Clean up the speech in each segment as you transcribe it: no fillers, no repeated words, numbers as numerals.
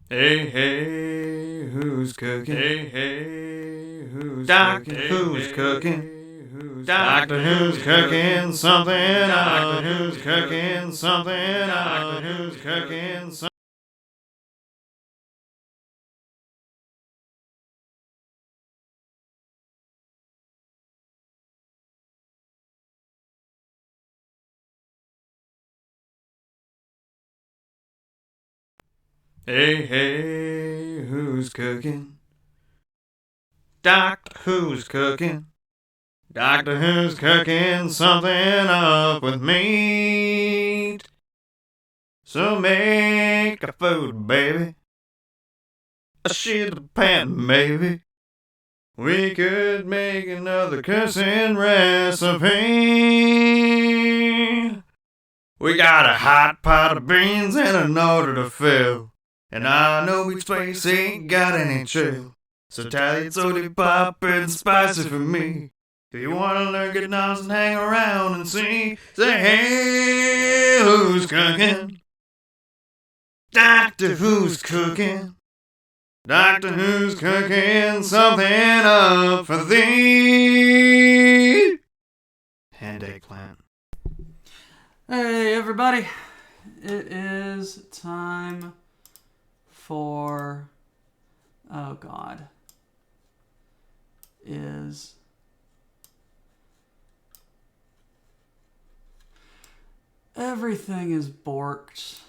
Hey, hey, who's cooking? Hey, hey, who's cooking? Who's cooking? Doctor Who's cooking something up. Who's cooking something up. Who's cooking something. Hey, hey, who's cooking? Doctor Who's cooking? Doctor Who's cooking something up with meat. So make a food, baby. A shit pan, maybe. We could make another cussing recipe. We got a hot pot of beans and an order to fill. And I know each place ain't got any chill. So Italian soda pop and spicy for me. If you wanna learn good knowledge and hang around and see, say hey, who's cooking? Doctor Who's cooking? Doctor Who's cooking something up for thee. And eggplant. Hey everybody, it is time for, oh god, everything is borked.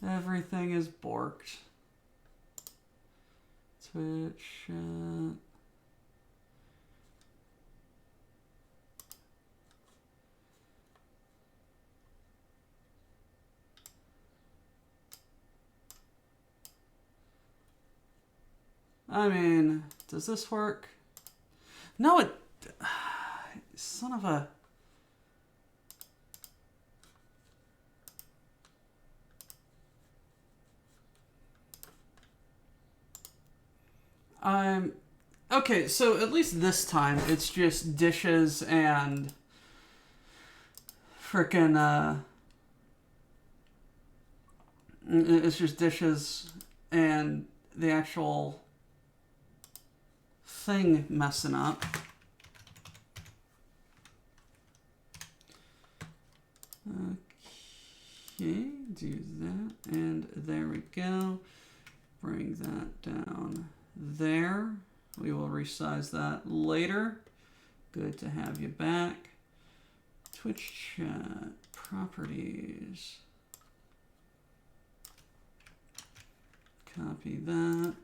Everything is borked. Twitch chat. I mean, does this work? No, it... Son of a... Okay, so at least this time it's just dishes and frickin' it's just dishes and the actual thing messing up. Okay, do that, and there we go. Bring that down there. We will resize that later. Good to have you back. Twitch chat properties. Copy that.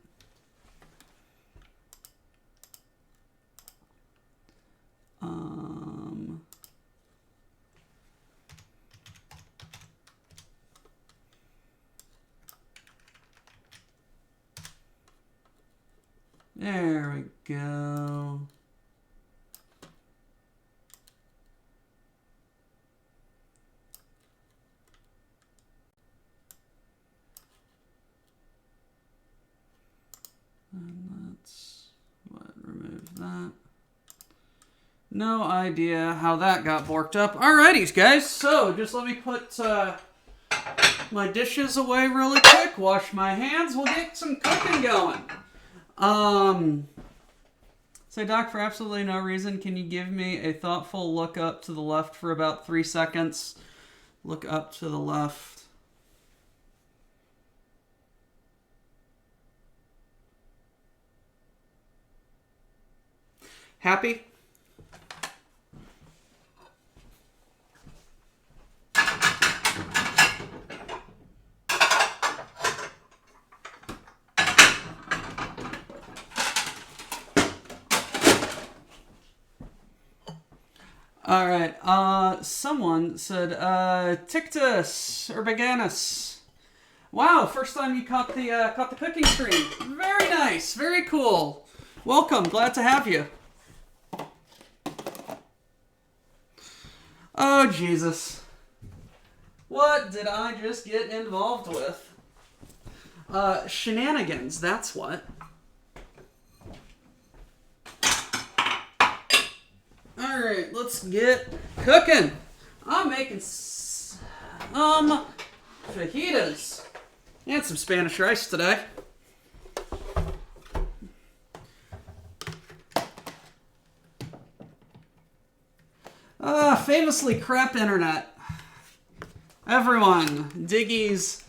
There we go. And let's remove that. No idea how that got borked up. Alrighty, guys. So just let me put my dishes away really quick. Wash my hands. We'll get some cooking going. Say, Doc, for absolutely no reason, can you give me a thoughtful look up to the left for about 3 seconds? Look up to the left. Happy? Alright, someone said, Tictus Urbaganus. Wow, first time you caught the cooking stream. Very nice, very cool. Welcome, glad to have you. Oh, Jesus. What did I just get involved with? Shenanigans, that's what. Alright, let's get cooking. I'm making fajitas and some Spanish rice today. Famously crap internet. Everyone, Diggy's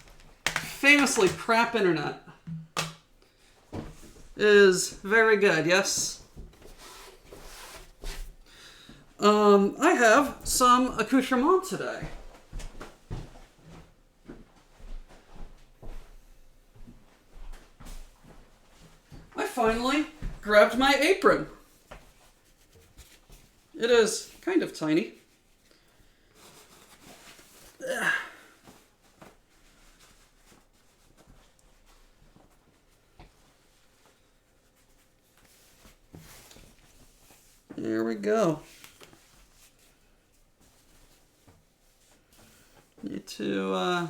famously crap internet is very good, yes? I have some accoutrement today. I finally grabbed my apron. It is kind of tiny. There we go. Need to,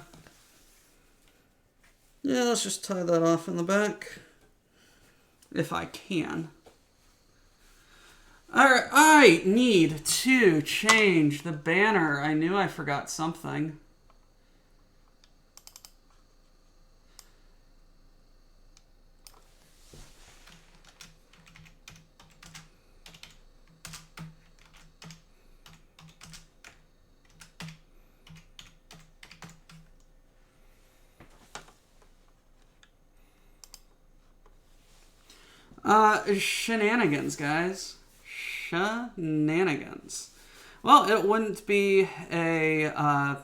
yeah, let's just tie that off in the back. If I can. Alright, I need to change the banner. I knew I forgot something. Shenanigans, guys. Shenanigans. Well, it wouldn't be a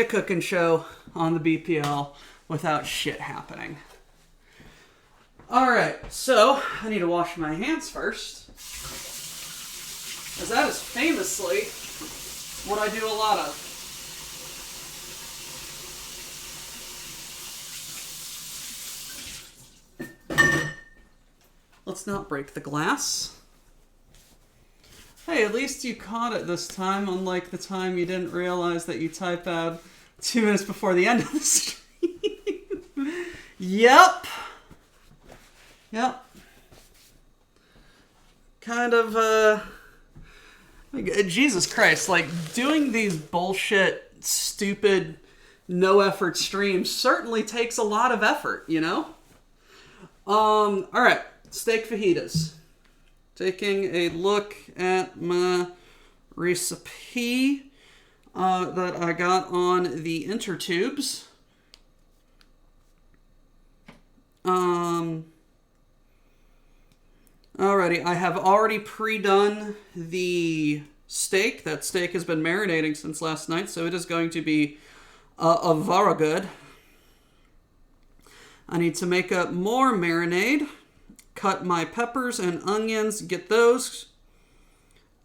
cooking show on the BPL without shit happening. Alright, so I need to wash my hands first, as that is famously what I do a lot of. Let's not break the glass. Hey, at least you caught it this time, unlike the time you didn't realize that you typed out 2 minutes before the end of the stream. Yep. Kind of, Jesus Christ, like, doing these bullshit, stupid, no-effort streams certainly takes a lot of effort, you know? Alright. Steak fajitas. Taking a look at my recipe that I got on the intertubes. Alrighty, I have already pre-done the steak. That steak has been marinating since last night, so it is going to be very good. I need to make up more marinade. Cut my peppers and onions, get those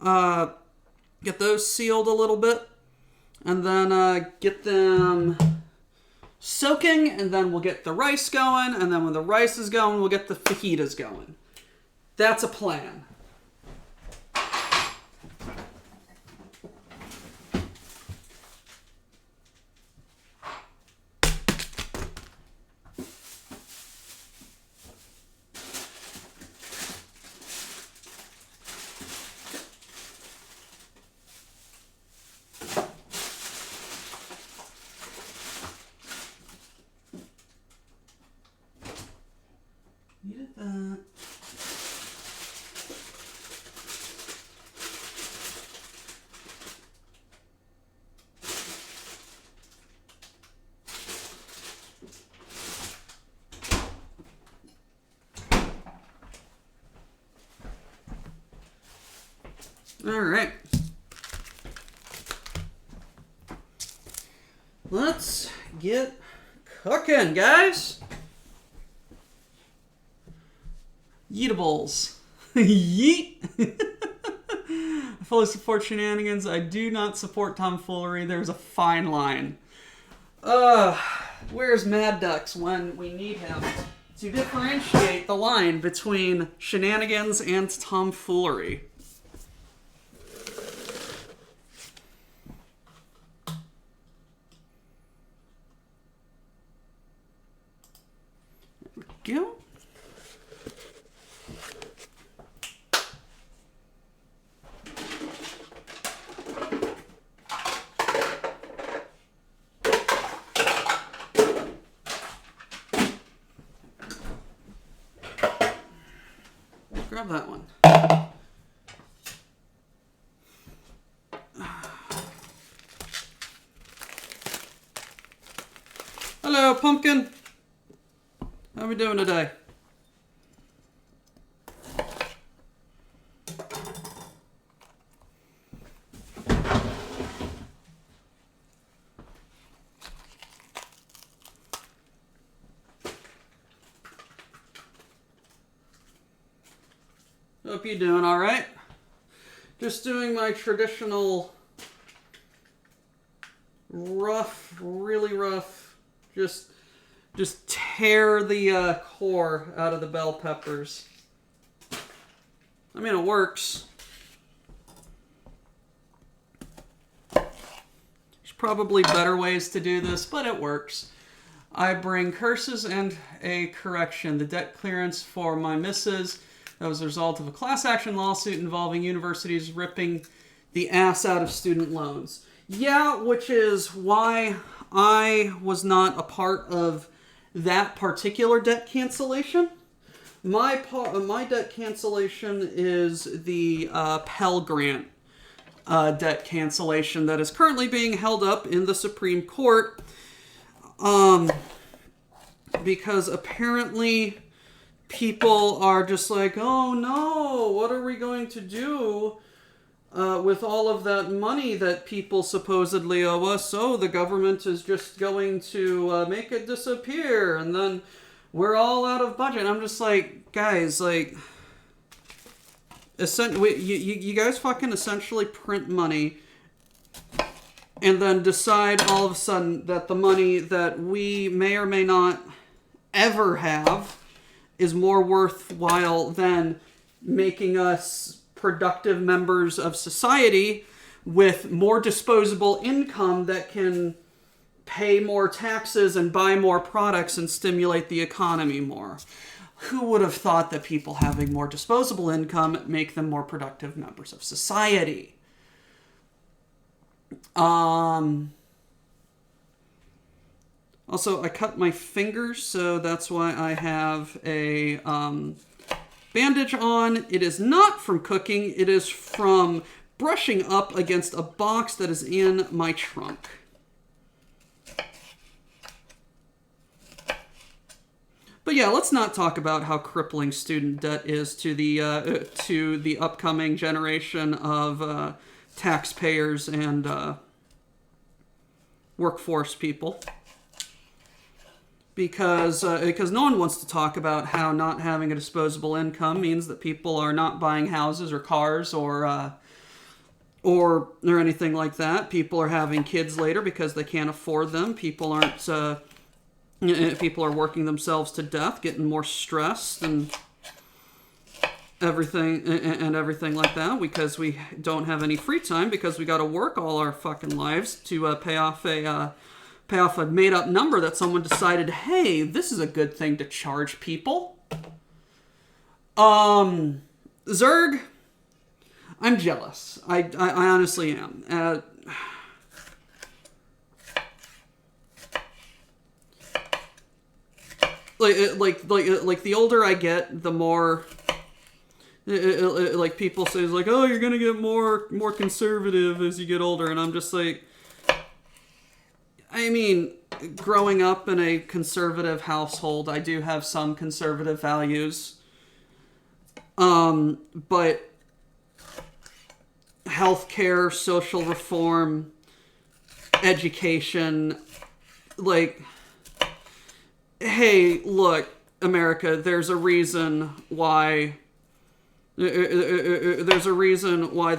sealed a little bit, and then get them soaking, and then we'll get the rice going, and then when the rice is going, we'll get the fajitas going. That's a plan. Needed that. All right. Let's get cooking, guys. Yeetables. Yeet. I fully support shenanigans. I do not support tomfoolery. There's a fine line. Where's Mad Ducks when we need him to differentiate the line between shenanigans and tomfoolery? There we go. grab that one. Hello, Pumpkin. How are we doing today? Hope you're doing all right. Just doing my traditional rough, really rough, just tear the core out of the bell peppers. I mean, it works. There's probably better ways to do this, but it works. I bring curses and a correction. The debt clearance for my missus. That was a result of a class action lawsuit involving universities ripping the ass out of student loans. Yeah, which is why I was not a part of that particular debt cancellation. My debt cancellation is the Pell Grant debt cancellation that is currently being held up in the Supreme Court because apparently people are just like, oh no, what are we going to do with all of that money that people supposedly owe us? Oh, the government is just going to make it disappear, and then we're all out of budget. I'm just like, guys, like, you guys fucking essentially print money and then decide all of a sudden that the money that we may or may not ever have is more worthwhile than making us productive members of society with more disposable income that can pay more taxes and buy more products and stimulate the economy more. Who would have thought that people having more disposable income make them more productive members of society? Also, I cut my fingers, so that's why I have a bandage on. It is not from cooking. It is from brushing up against a box that is in my trunk. But yeah, let's not talk about how crippling student debt is to the upcoming generation of taxpayers and workforce people. Because no one wants to talk about how not having a disposable income means that people are not buying houses or cars or anything like that. People are having kids later because they can't afford them. People are working themselves to death, getting more stressed and everything like that because we don't have any free time because we got to work all our fucking lives to pay off a made-up number that someone decided, hey, this is a good thing to charge people. Zerg, I'm jealous. I honestly am. Like the older I get, the more like people say, like, oh, you're gonna get more conservative as you get older, and I'm just like, I mean, growing up in a conservative household, I do have some conservative values. But healthcare, social reform, education, like, hey, look, America, there's a reason why the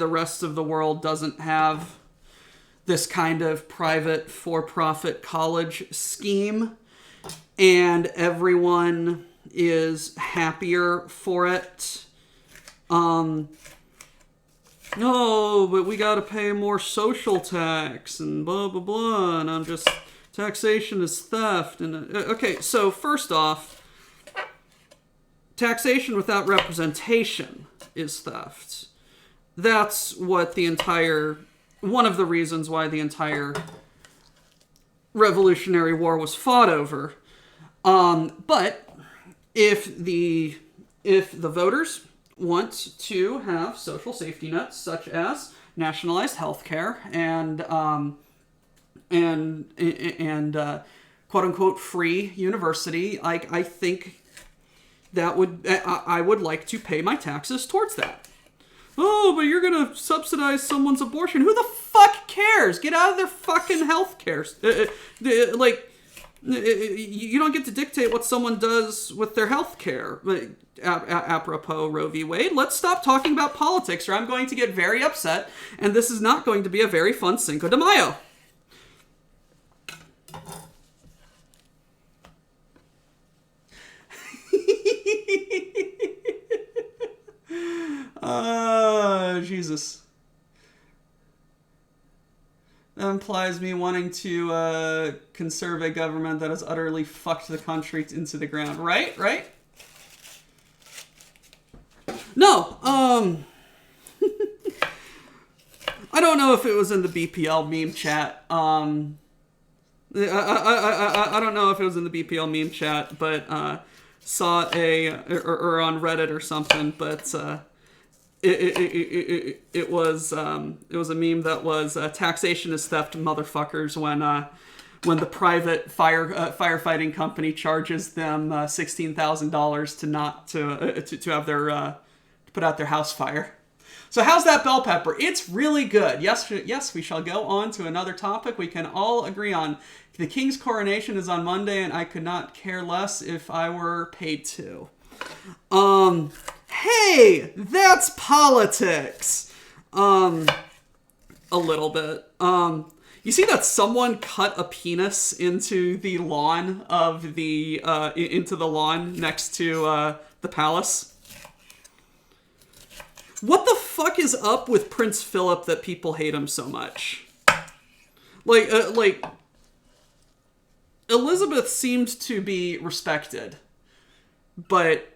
rest of the world doesn't have this kind of private for-profit college scheme, and everyone is happier for it. No, but we gotta pay more social tax and blah blah blah, and I'm just, taxation is theft. And okay, so first off, taxation without representation is theft. That's what one of the reasons why the entire Revolutionary War was fought over. But if the voters want to have social safety nets such as nationalized health care and quote unquote free university. I think that I would like to pay my taxes towards that. Oh, but you're gonna subsidize someone's abortion. Who the fuck cares? Get out of their fucking health care. You don't get to dictate what someone does with their health care. Apropos Roe v. Wade, let's stop talking about politics or I'm going to get very upset, and this is not going to be a very fun Cinco de Mayo. Jesus. That implies me wanting to conserve a government that has utterly fucked the country into the ground. Right? No, I don't know if it was in the BPL meme chat. I don't know if it was in the BPL meme chat, but saw or on Reddit or something, but it was a meme that was taxation is theft, motherfuckers, when the private firefighting company charges them $16,000 to have their to put out their house fire. So how's that bell pepper? It's really good. Yes, we shall go on to another topic we can all agree on. The king's coronation is on Monday, and I could not care less if I were paid to. Hey, that's politics. A little bit. You see that someone cut a penis into the lawn of into the lawn next to the palace? What the fuck is up with Prince Philip that people hate him so much? Like Elizabeth seems to be respected, but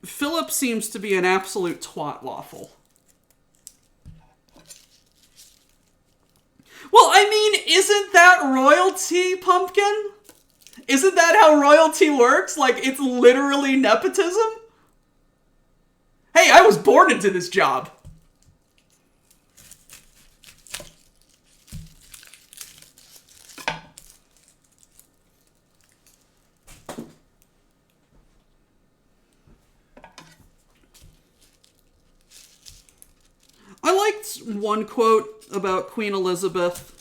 Philip seems to be an absolute twat waffle. Well, I mean, isn't that royalty, Pumpkin? Isn't that how royalty works? Like, it's literally nepotism? Hey, I was born into this job. I liked one quote about Queen Elizabeth.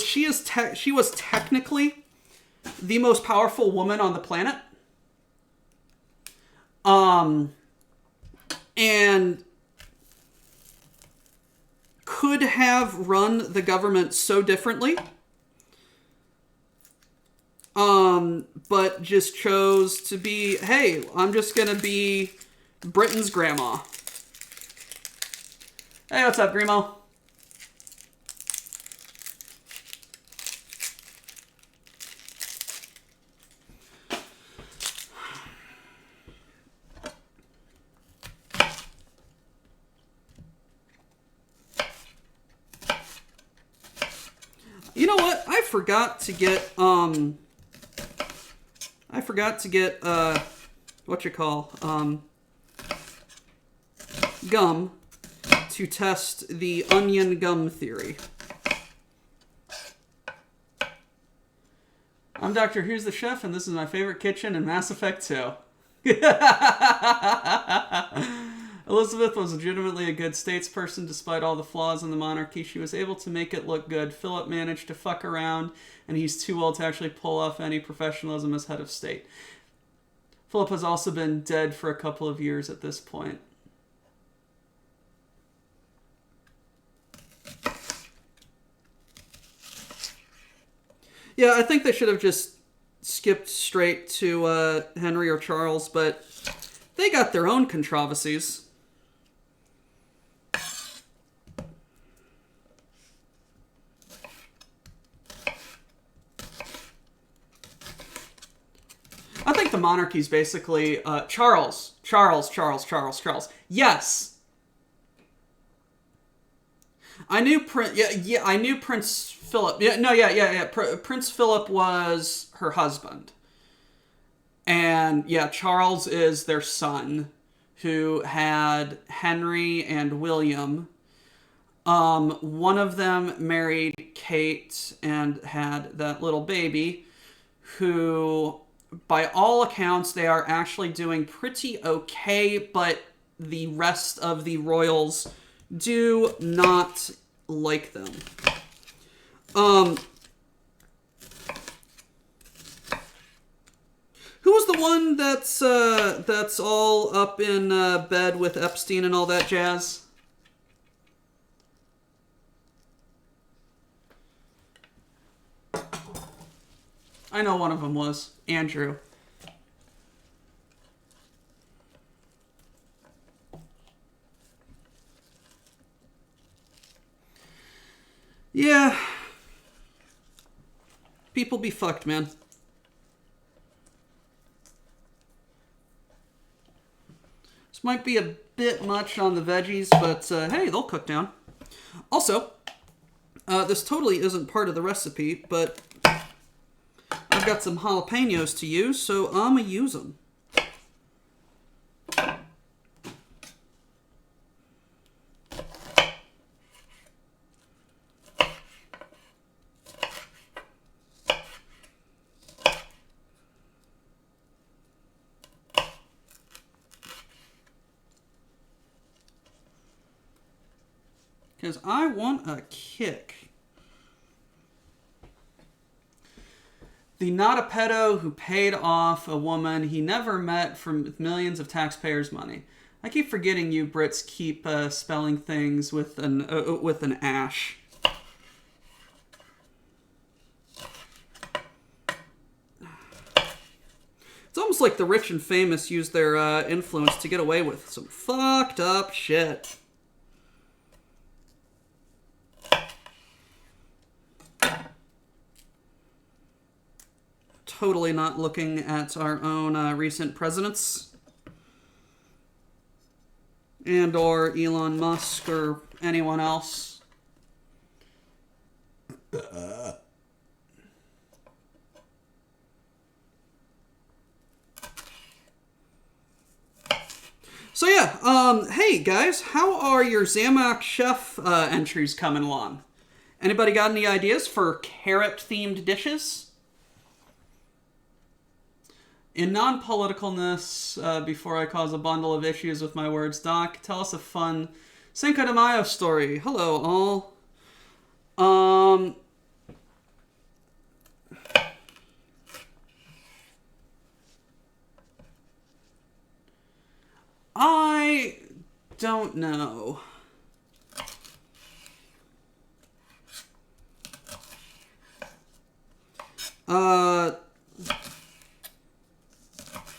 She was technically the most powerful woman on the planet. And could have run the government so differently. But just chose to be, hey, I'm just gonna be Britain's grandma. Hey, what's up, Grimo? You know what? I forgot to get gum to test the onion gum theory. I'm Dr. Here's the Chef, and this is my favorite kitchen in Mass Effect 2. Elizabeth was legitimately a good statesperson despite all the flaws in the monarchy. She was able to make it look good. Philip managed to fuck around, and he's too old to actually pull off any professionalism as head of state. Philip has also been dead for a couple of years at this point. Yeah, I think they should have just skipped straight to Henry or Charles, but they got their own controversies. I think the monarchy's basically Charles. Yes. I knew Prince Philip. Prince Philip was her husband. And yeah, Charles is their son, who had Henry and William. One of them married Kate and had that little baby, who, by all accounts, they are actually doing pretty okay, but the rest of the royals do not like them. Who was the one that's all up in bed with Epstein and all that jazz? I know one of them was Andrew. Yeah. People be fucked, man. This might be a bit much on the veggies, but hey, they'll cook down. Also, this totally isn't part of the recipe, but I've got some jalapenos to use, so I'm gonna use them. Because I want a kick. The not a pedo who paid off a woman he never met for millions of taxpayers' money. I keep forgetting you Brits keep spelling things with an ash. It's almost like the rich and famous use their influence to get away with some fucked up shit. Totally not looking at our own recent presidents and or Elon Musk or anyone else. So yeah, hey guys, how are your Zamak Chef entries coming along? Anybody got any ideas for carrot-themed dishes? In non-politicalness, before I cause a bundle of issues with my words, Doc, tell us a fun Cinco de Mayo story. Hello, all. I don't know.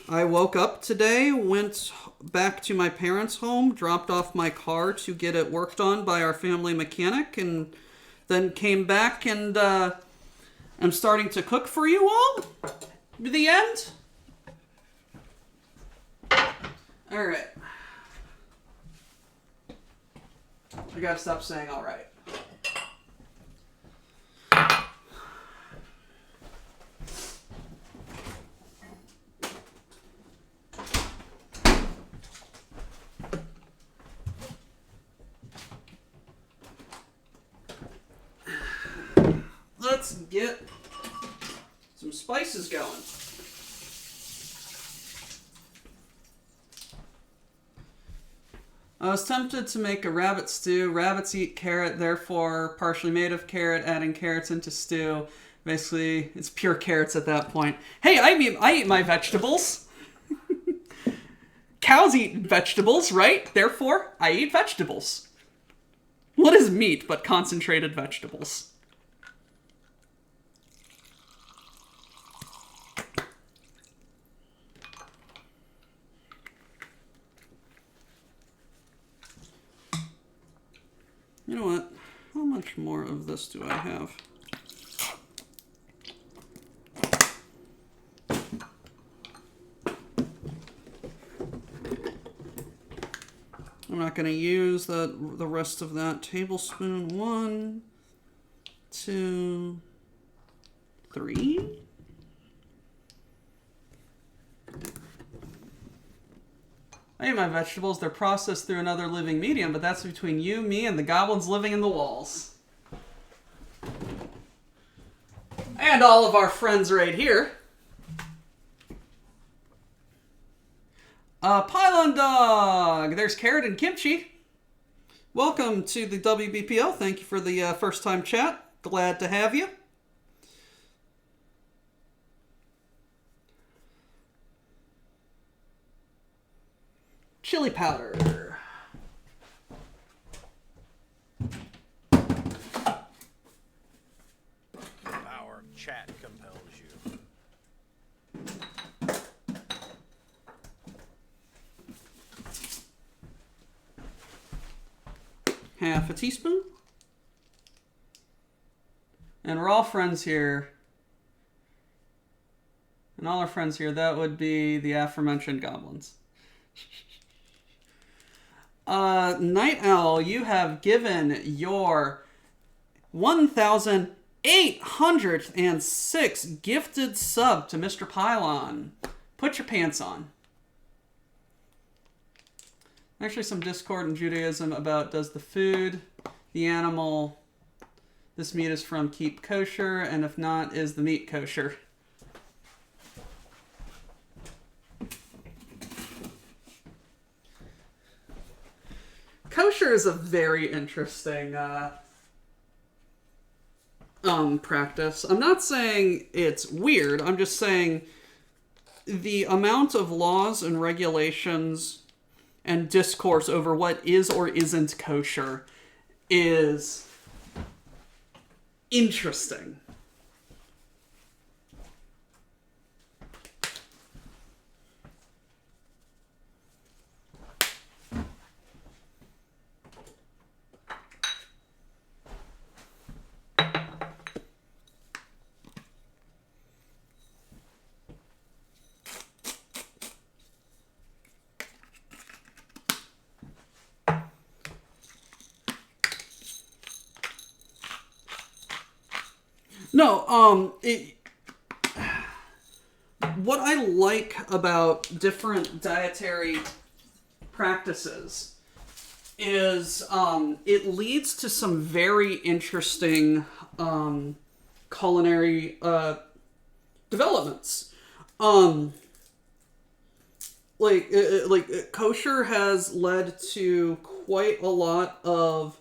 I woke up today, went back to my parents' home, dropped off my car to get it worked on by our family mechanic, and then came back and I'm starting to cook for you all. The end. All right. I gotta stop saying all right. Let's get some spices going. I was tempted to make a rabbit stew. Rabbits eat carrot, therefore partially made of carrot, adding carrots into stew. Basically, it's pure carrots at that point. Hey, I eat my vegetables. Cows eat vegetables, right? Therefore, I eat vegetables. What is meat but concentrated vegetables? You know what? How much more of this do I have? I'm not going to use the rest of that tablespoon. 1, 2, 3. I eat my vegetables. They're processed through another living medium, but that's between you, me, and the goblins living in the walls. And all of our friends right here. Pylon Dog. There's Carrot and Kimchi. Welcome to the WBPL. Thank you for the first time chat. Glad to have you. Chili powder. Our chat compels you. Half a teaspoon. And we're all friends here. And all our friends here, that would be the aforementioned goblins. Night Owl, you have given your 1,806 gifted sub to Mr. Pylon. Put your pants on. Actually, some discord in Judaism about does the food, the animal, this meat is from keep kosher, and if not, is the meat kosher? Kosher is a very interesting practice. I'm not saying it's weird. I'm just saying the amount of laws and regulations and discourse over what is or isn't kosher is interesting. No, what I like about different dietary practices is it leads to some very interesting culinary developments. Kosher has led to quite a lot of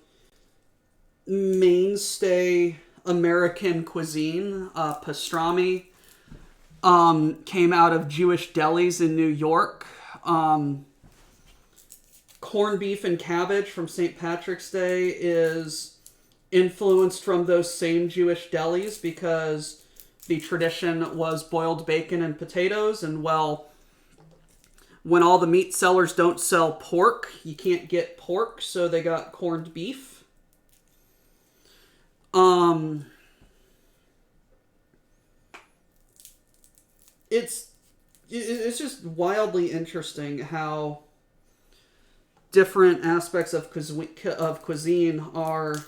mainstay American cuisine. Pastrami came out of Jewish delis in New York. Corned beef and cabbage from St. Patrick's Day is influenced from those same Jewish delis because the tradition was boiled bacon and potatoes, and well, when all the meat sellers don't sell pork, you can't get pork, so they got corned beef. It's just wildly interesting how different aspects of cuisine are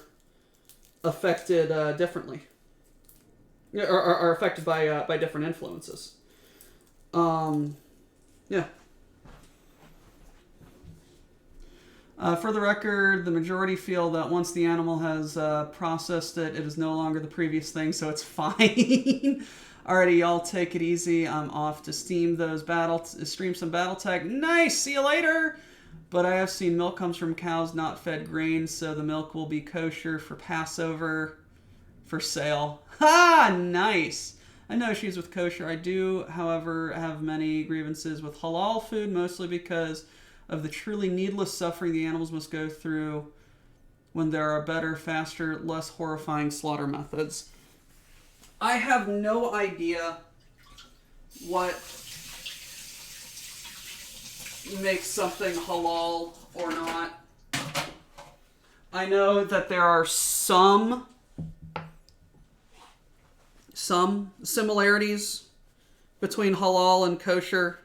affected differently, are affected by different influences. Yeah. For the record, the majority feel that once the animal has processed it, it is no longer the previous thing, so it's fine. Alrighty, y'all, take it easy. I'm off to stream some BattleTech. Nice, see you later. But I have seen milk comes from cows not fed grain, so the milk will be kosher for Passover for sale. Ha! Nice. I know issues with kosher. I do, however, have many grievances with halal food, mostly because of the truly needless suffering the animals must go through when there are better, faster, less horrifying slaughter methods. I have no idea what makes something halal or not. I know that there are some similarities between halal and kosher,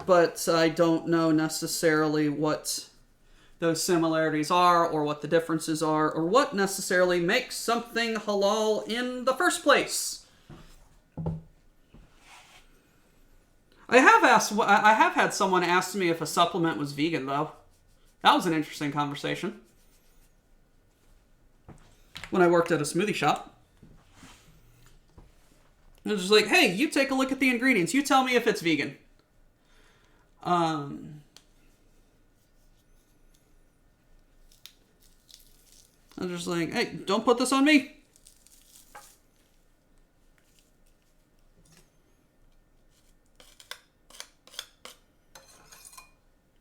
but I don't know necessarily what those similarities are, or what the differences are, or what necessarily makes something halal in the first place. I have had someone ask me if a supplement was vegan, though. That was an interesting conversation. When I worked at a smoothie shop. It was just like, hey, you take a look at the ingredients. You tell me if it's vegan. I was just like, hey, don't put this on me.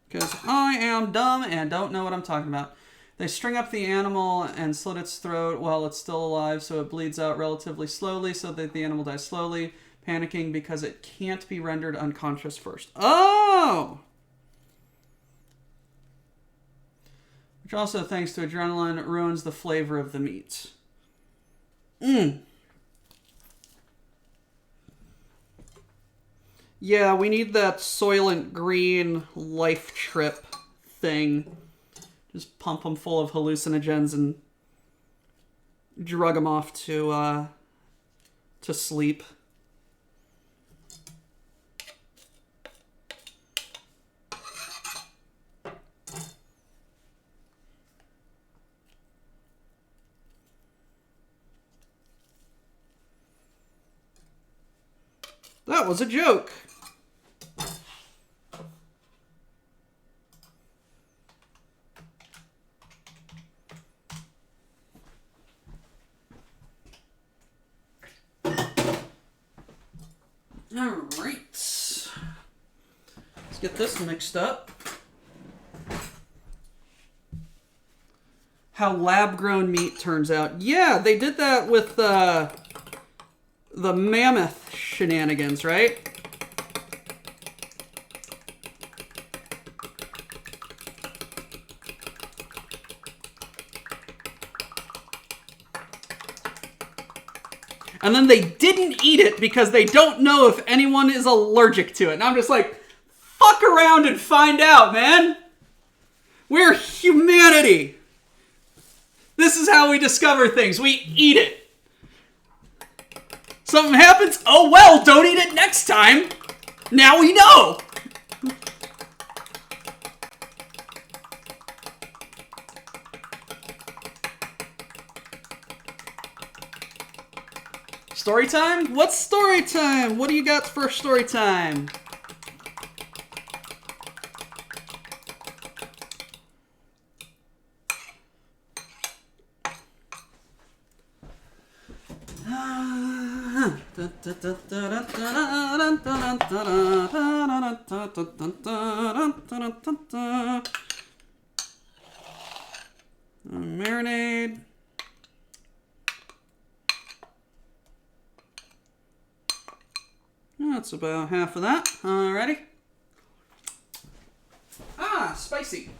Because I am dumb and don't know what I'm talking about. They string up the animal and slit its throat while it's still alive, so it bleeds out relatively slowly so that the animal dies slowly, panicking because it can't be rendered unconscious first. Oh! Which also, thanks to adrenaline, ruins the flavor of the meat. Yeah, we need that Soylent Green life trip thing. Just pump them full of hallucinogens and drug them off to sleep. That was a joke. Alright. Let's get this mixed up. How lab-grown meat turns out. Yeah, they did that with the mammoth shenanigans, right? And then they didn't eat it because they don't know if anyone is allergic to it. And I'm just like, fuck around and find out, man. We're humanity. This is how we discover things. We eat it. Something happens, oh well, don't eat it next time. Now we know. Story time? What's story time? What do you got for story time? Marinade. That's about half of that. Alrighty. Ah, spicy.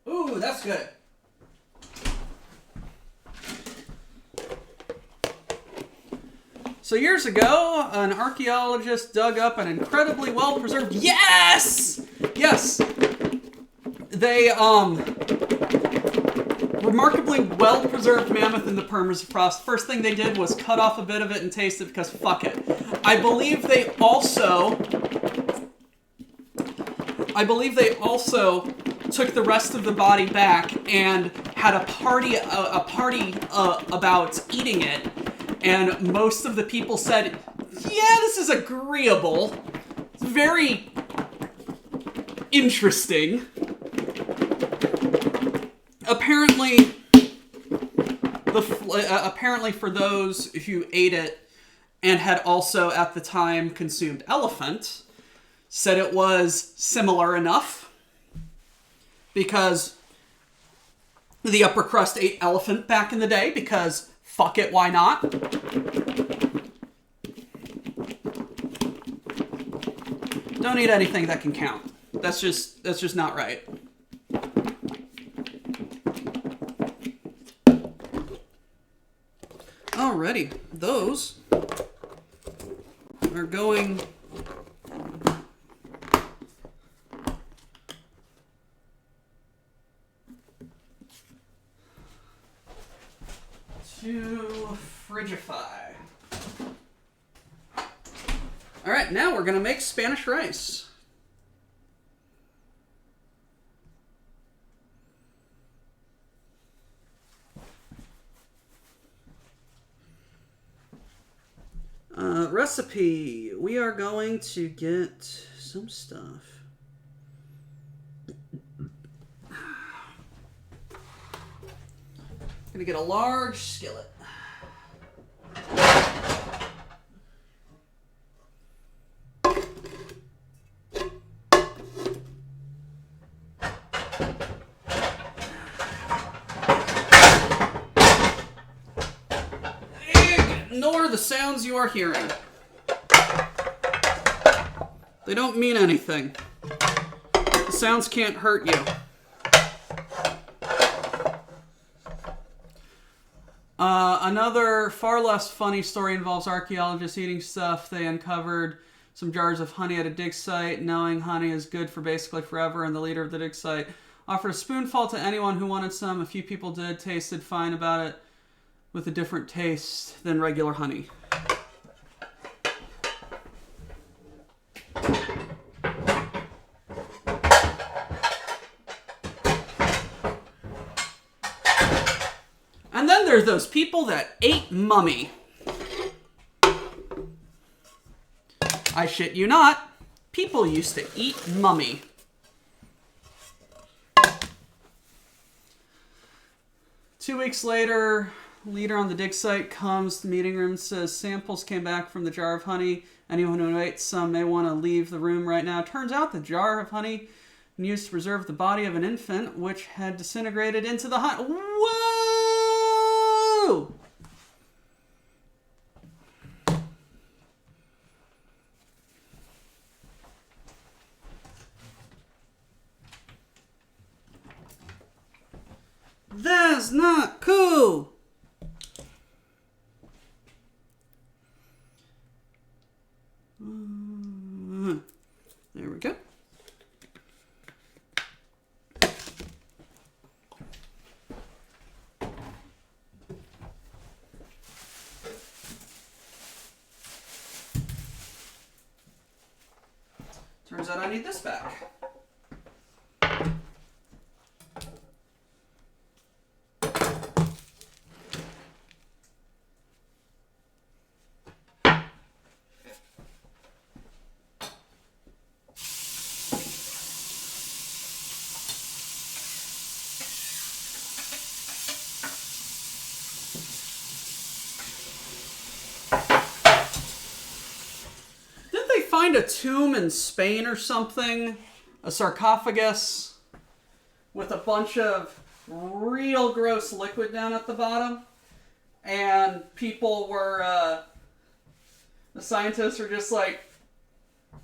Ooh, that's good. So years ago, an archaeologist dug up an incredibly well-preserved... Yes! Yes! They, remarkably well-preserved mammoth in the permafrost. First thing they did was cut off a bit of it and taste it because fuck it. I believe they also took the rest of the body back and had a party about eating it. And most of the people said, yeah, this is agreeable. It's very interesting. Apparently for those who ate it and had also at the time consumed elephant, said it was similar enough because the upper crust ate elephant back in the day because fuck it, why not? Don't eat anything that can count. That's just not right. Alrighty, those are going to Frigify. All right, now we're going to make Spanish rice. Recipe. We are going to get some stuff. Gonna get a large skillet. Ignore the sounds you are hearing. They don't mean anything. The sounds can't hurt you. Another far less funny story involves archaeologists eating stuff. They uncovered some jars of honey at a dig site, knowing honey is good for basically forever, and the leader of the dig site offered a spoonful to anyone who wanted some. A few people did, tasted fine about it, with a different taste than regular honey. And then there's those people that ate mummy. I shit you not, people used to eat mummy. Two weeks later, leader on the dig site comes to the meeting room and says samples came back from the jar of honey. Anyone who ate some may want to leave the room right now. Turns out the jar of honey used to preserve the body of an infant which had disintegrated into the honey. Whoa! That's not cool! There we go. Turns out I need this back. Find a tomb in Spain or something, a sarcophagus with a bunch of real gross liquid down at the bottom, and people were, the scientists were just like,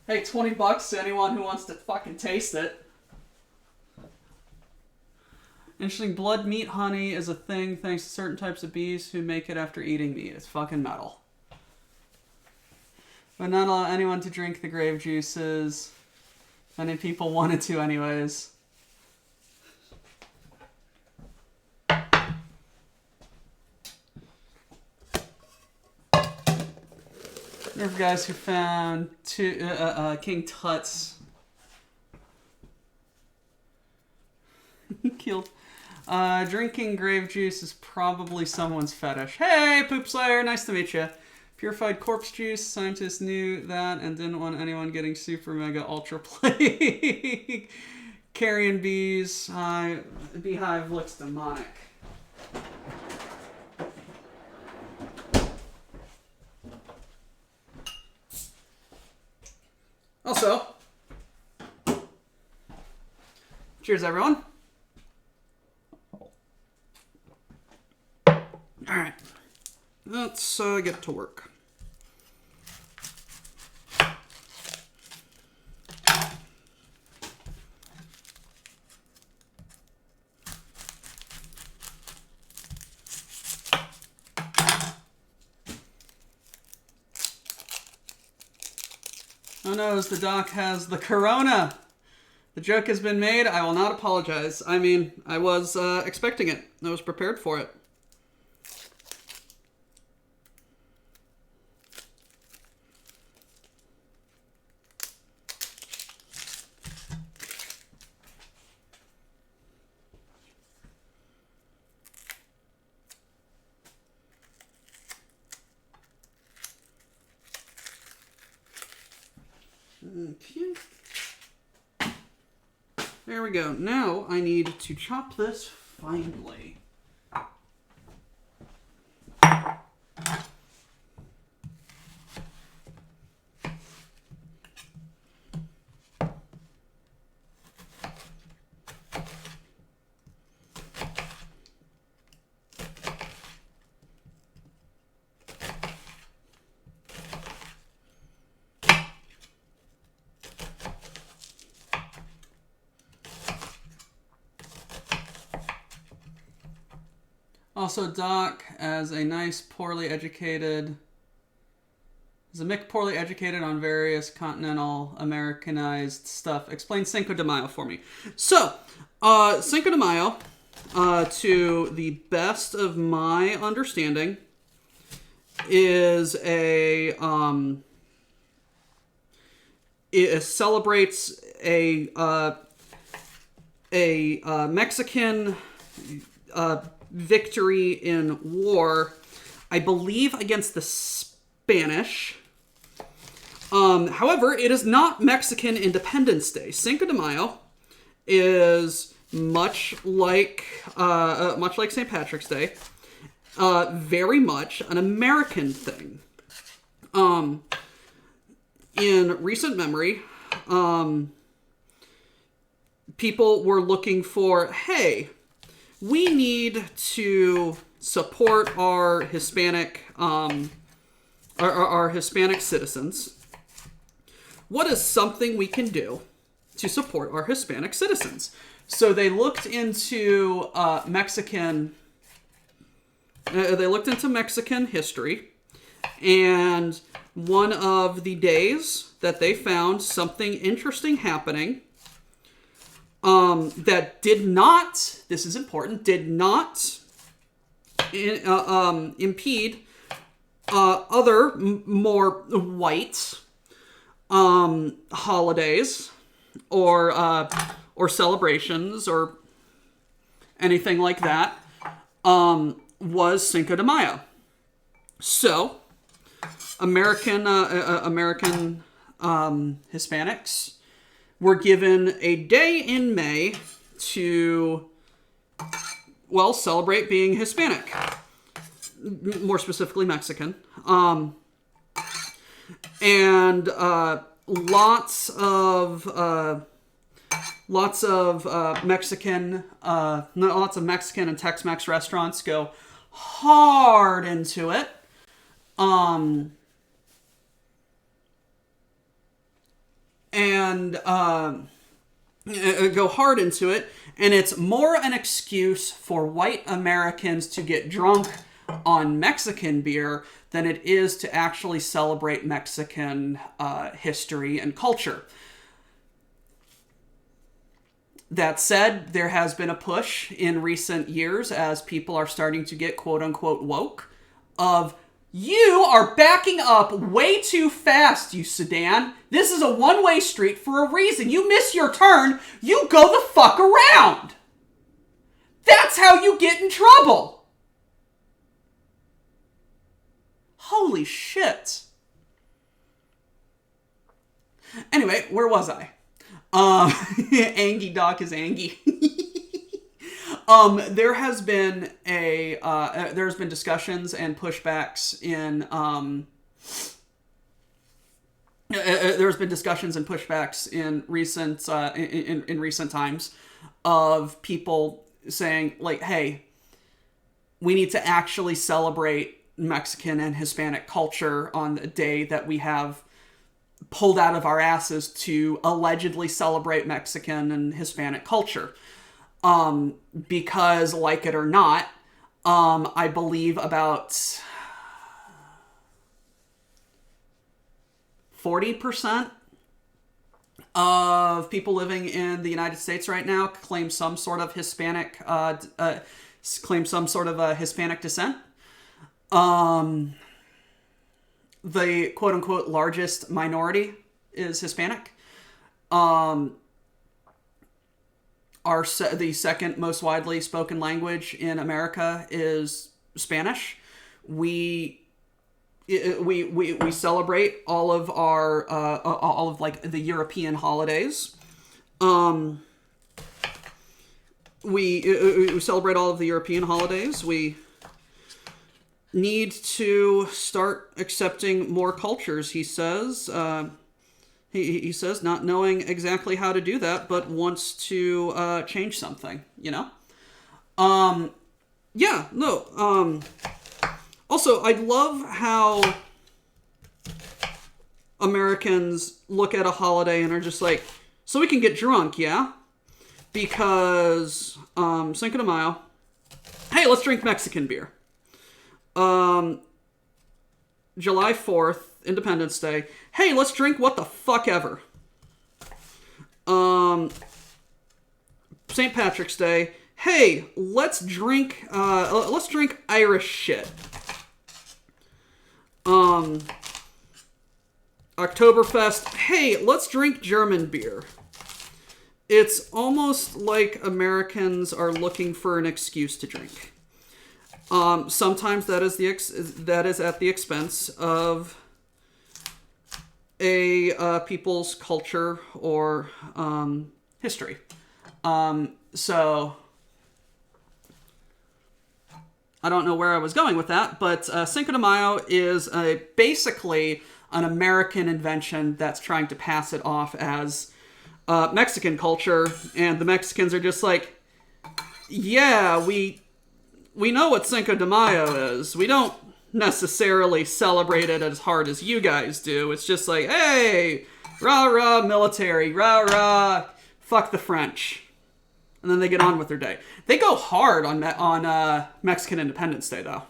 hey, $20 to anyone who wants to fucking taste it. Interesting, blood meat honey is a thing thanks to certain types of bees who make it after eating meat. It's fucking metal. But not allow anyone to drink the grave juices. Many people wanted to anyways. There are guys who found King Tut's. Killed. Drinking grave juice is probably someone's fetish. Hey, Poop Slayer, nice to meet you. Purified corpse juice. Scientists knew that and didn't want anyone getting super mega ultra plague. Carrion bees. Beehive looks demonic. Also, cheers everyone. Alright, let's get to work. Oh no, the doc has the corona. The joke has been made. I will not apologize. I mean, I was expecting it. I was prepared for it. Okay. There we go. Now I need to chop this finely. Also, Doc, as a nice, poorly educated on various continental Americanized stuff, explain Cinco de Mayo for me. So, Cinco de Mayo, to the best of my understanding, is it celebrates a Mexican victory in war, I believe against the Spanish. However, it is not Mexican Independence Day. Cinco de Mayo is much like St. Patrick's Day, very much an American thing. In recent memory, people were looking for, hey, we need to support our Hispanic, our Hispanic citizens. What is something we can do to support our Hispanic citizens? So they looked into Mexican history, and one of the days that they found something interesting happening that did not, this is important, did not impede other more white holidays or celebrations or anything like that, was Cinco de Mayo. So, American Hispanics were given a day in May to, well, celebrate being Hispanic, more specifically Mexican, and lots of Mexican and Tex-Mex restaurants go hard into it. Go hard into it, and it's more an excuse for white Americans to get drunk on Mexican beer than it is to actually celebrate Mexican history and culture. That said, there has been a push in recent years as people are starting to get quote-unquote woke of, you are backing up way too fast, you sedan. This is a one-way street for a reason. You miss your turn, you go the fuck around. That's how you get in trouble. Holy shit. Anyway, where was I? Angie Doc is Angie. There's been discussions and pushbacks in recent times of people saying, like, hey, we need to actually celebrate Mexican and Hispanic culture on the day that we have pulled out of our asses to allegedly celebrate Mexican and Hispanic culture. Because, like it or not, I believe about 40% of people living in the United States right now claim some sort of Hispanic, Hispanic descent. The quote-unquote largest minority is Hispanic. The second most widely spoken language in America is Spanish. We we celebrate all of our all of like the European holidays. We celebrate all of the European holidays. We need to start accepting more cultures, he says. He says, not knowing exactly how to do that, but wants to change something, you know? Yeah, no. Also, I love how Americans look at a holiday and are just like, so we can get drunk, yeah? Because Cinco de Mayo, hey, let's drink Mexican beer. July 4th, Independence Day, hey, let's drink what the fuck ever. St. Patrick's Day, hey, let's drink Irish shit. Oktoberfest, hey, let's drink German beer. It's almost like Americans are looking for an excuse to drink. Sometimes that is at the expense of a people's culture or history. So I don't know where I was going with that, but Cinco de Mayo is basically an American invention that's trying to pass it off as Mexican culture, and the Mexicans are just like, yeah, we know what Cinco de Mayo is. We don't necessarily celebrate it as hard as you guys do. It's just like, hey, rah-rah military, rah-rah, fuck the French. And then they get on with their day. They go hard on Mexican Independence Day, though.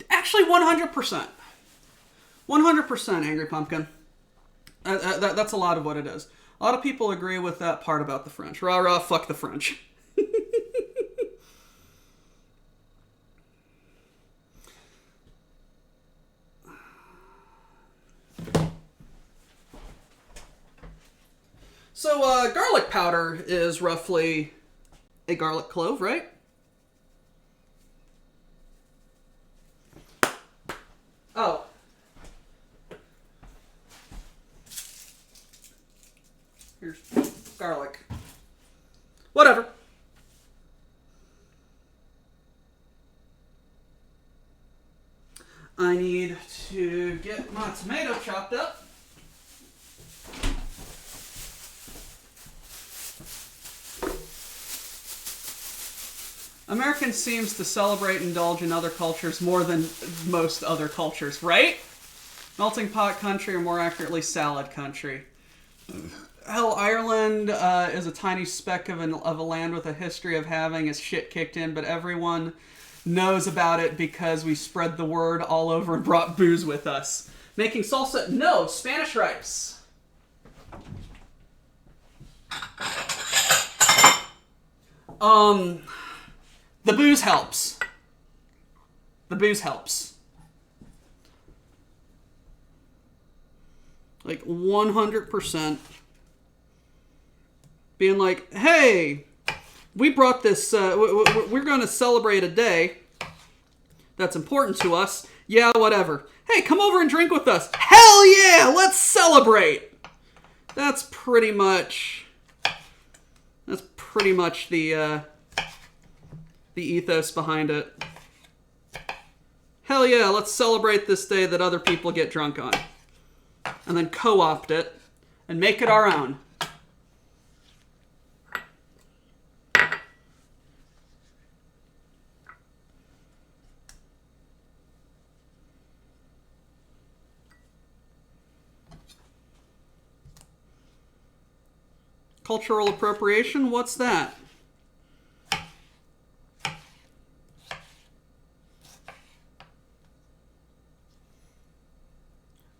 Actually, 100%. 100% Angry Pumpkin. That's a lot of what it is. A lot of people agree with that part about the French. Rah rah, fuck the French. So, garlic powder is roughly a garlic clove, right? Oh. Here's garlic. Whatever. I need to get my tomato chopped up. Americans seems to celebrate and indulge in other cultures more than most other cultures, right? Melting pot country, or more accurately, salad country. Hell, Ireland is a tiny speck of a land with a history of having its shit kicked in, but everyone knows about it because we spread the word all over and brought booze with us. Making salsa? No, Spanish rice. The booze helps. The booze helps. Like 100%. Being like, hey, we brought this, we're going to celebrate a day that's important to us. Yeah, whatever. Hey, come over and drink with us. Hell yeah, let's celebrate. That's pretty much the ethos behind it. Hell yeah, let's celebrate this day that other people get drunk on. And then co-opt it and make it our own. Cultural appropriation? What's that?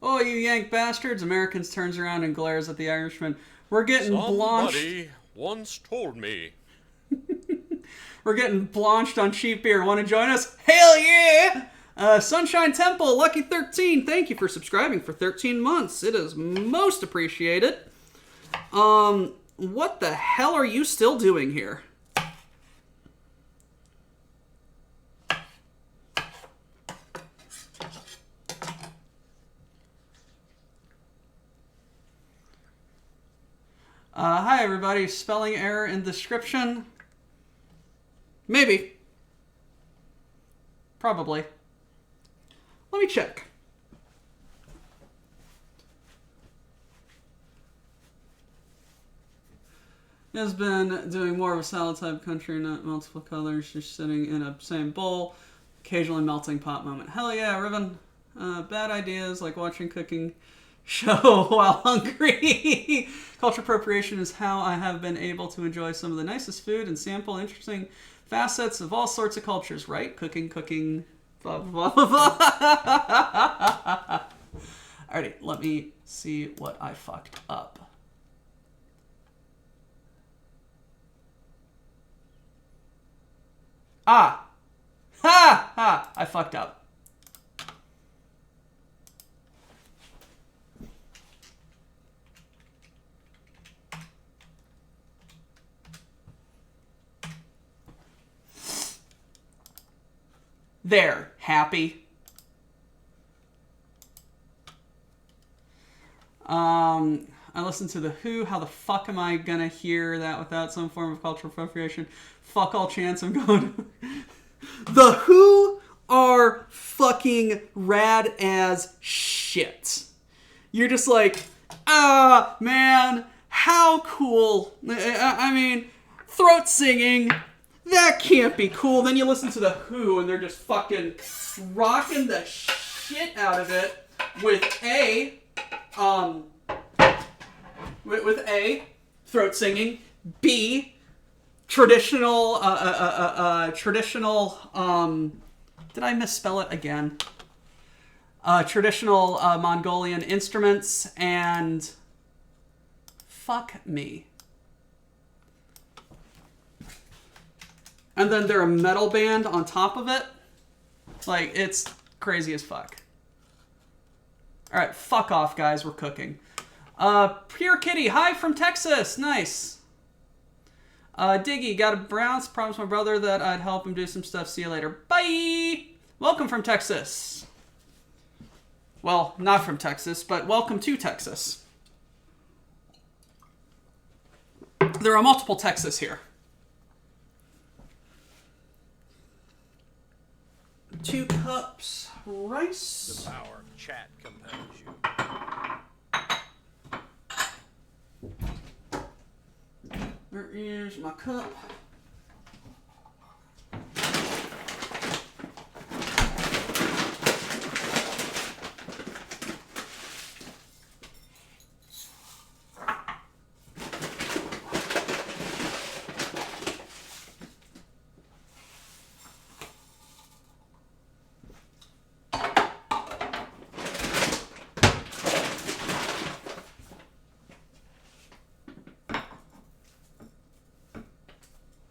Oh, you Yank bastards. Americans turns around and glares at the Irishman. We're getting blanched. Somebody once told me. We're getting blanched on cheap beer. Want to join us? Hell yeah! Sunshine Temple, Lucky 13. Thank you for subscribing for 13 months. It is most appreciated. What the hell are you still doing here? Hi everybody, spelling error in description. Maybe. Probably. Let me check. Has been doing more of a salad type country, not multiple colors, just sitting in a same bowl, occasionally melting pot moment. Hell yeah, Riven. Bad ideas like watching cooking show while hungry. Culture appropriation is how I have been able to enjoy some of the nicest food and sample interesting facets of all sorts of cultures, right? Cooking, blah, blah, blah, blah. Alrighty, let me see what I fucked up. Ha! I fucked up. There, happy. I listened to The Who. How the fuck am I gonna hear that without some form of cultural appropriation? Fuck all chance I'm going to... The Who are fucking rad as shit. You're just like, man, how cool. I mean, throat singing, that can't be cool. Then you listen to The Who and they're just fucking rocking the shit out of it with throat singing, B, traditional, did I misspell it again? Traditional Mongolian instruments, and fuck me. And then they're a metal band on top of it. Like, it's crazy as fuck. Alright, fuck off, guys. We're cooking. Pure Kitty, hi from Texas. Nice. Diggy, got a bounce. Promised my brother that I'd help him do some stuff. See you later. Bye! Welcome from Texas. Well, not from Texas, but welcome to Texas. There are multiple Texas here. 2 cups rice. The power of chat compels you. There is my cup.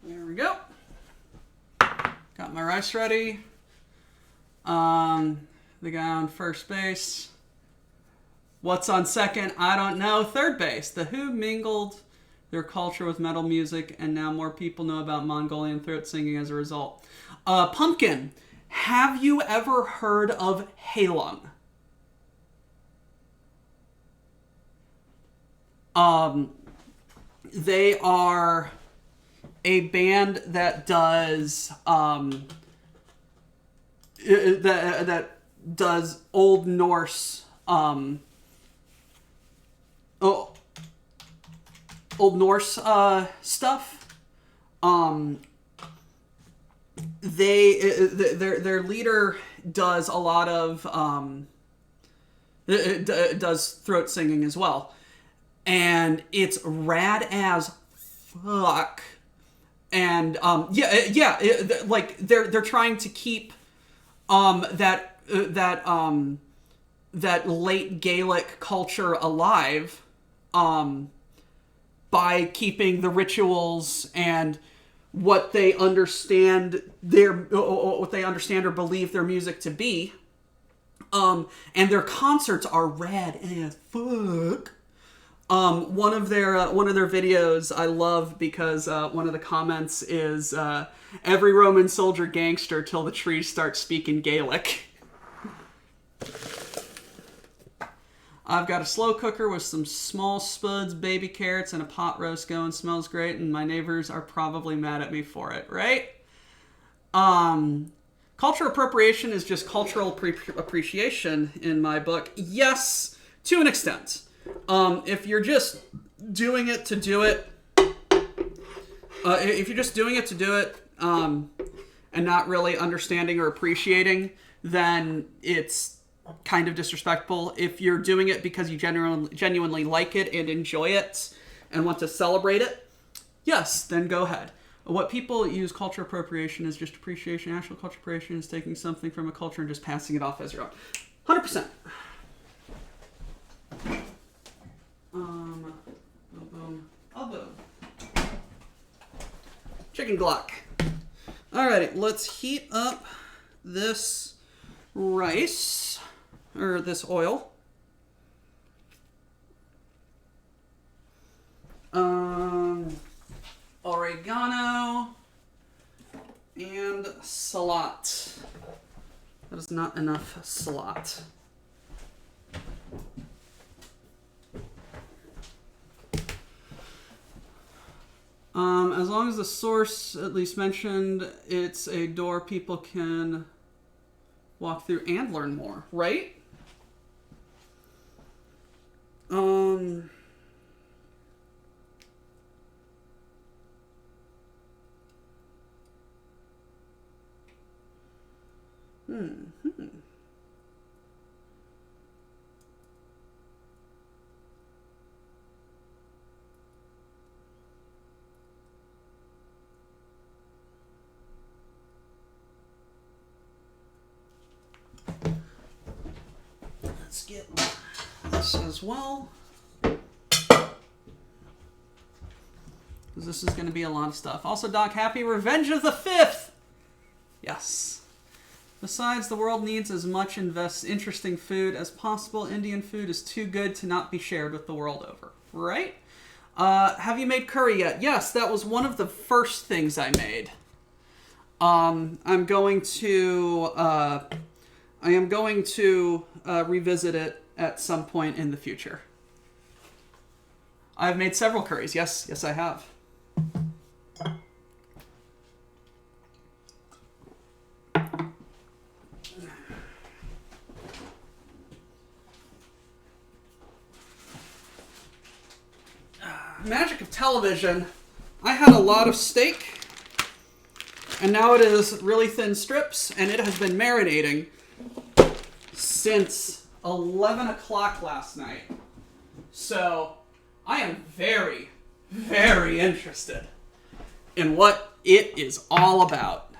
There we go. Got my rice ready. The guy on first base. What's on second? I don't know. Third base. The Who mingled their culture with metal music, and now more people know about Mongolian throat singing as a result. Pumpkin, have you ever heard of Halung? They are a band that does that does Old Norse Old Norse stuff. Their leader does a lot of does throat singing as well, and it's rad as fuck. And like they're trying to keep that late Gaelic culture alive by keeping the rituals and what they understand or believe their music to be. And their concerts are rad as fuck. One of their videos I love because one of the comments is every Roman soldier gangster till the trees start speaking Gaelic. I've got a slow cooker with some small spuds, baby carrots, and a pot roast going. Smells great, and my neighbors are probably mad at me for it, right? Cultural appropriation is just cultural appreciation in my book. Yes, to an extent. If you're just doing it to do it, and not really understanding or appreciating, then it's kind of disrespectful. If you're doing it because you genuinely like it and enjoy it and want to celebrate it, yes, then go ahead. What people use culture appropriation is just appreciation. Actual culture appropriation is taking something from a culture and just passing it off as your own. 100%. Boom, boom, oh boom. Chicken Glock. Alrighty, let's heat up this rice, or this oil. Oregano and salat. That is not enough salat. As long as the source at least mentioned it's a door people can walk through and learn more, right? Let's get this as well. Because this is going to be a lot of stuff. Also, Doc, happy Revenge of the 5th! Yes. Besides, the world needs as much interesting food as possible. Indian food is too good to not be shared with the world over. Right? Have you made curry yet? Yes, that was one of the first things I made. I am going to revisit it at some point in the future. I've made several curries. Yes, I have. Magic of television. I had a lot of steak, and now it is really thin strips, and it has been marinating since 11 o'clock last night. So I am very, very interested in what it is all about.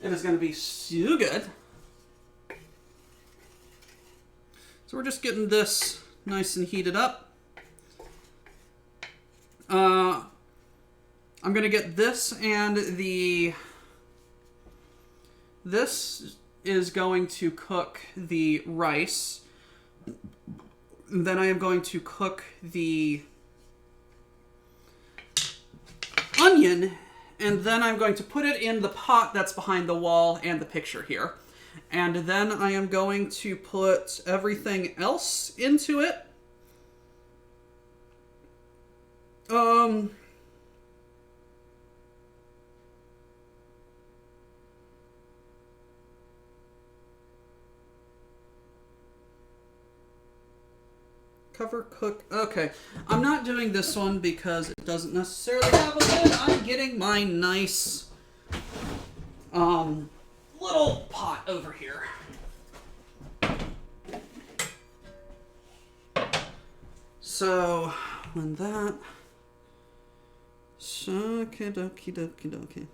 It is going to be so good. So we're just getting this nice and heated up. I'm going to get this and this is going to cook the rice. Then I am going to cook the onion, and then I'm going to put it in the pot that's behind the wall and the picture here. And then I am going to put everything else into it. Cover, cook. Okay, I'm not doing this one because it doesn't necessarily have a lid. I'm getting my nice little pot over here. So when that, okie.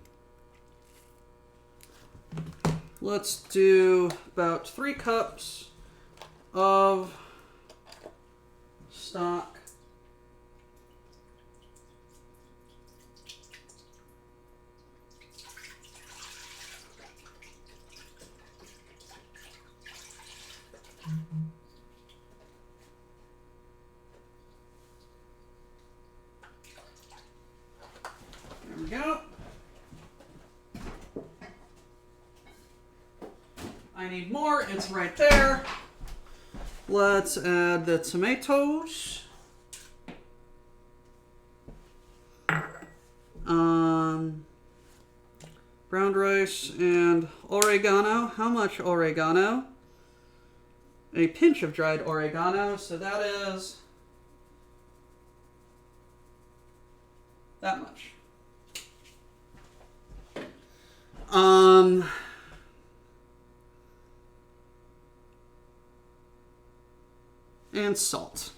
Let's do about 3 cups of stock. need more, it's right there. Let's add the tomatoes. Brown rice and oregano. How much oregano? A pinch of dried oregano. So that is that much. And salt.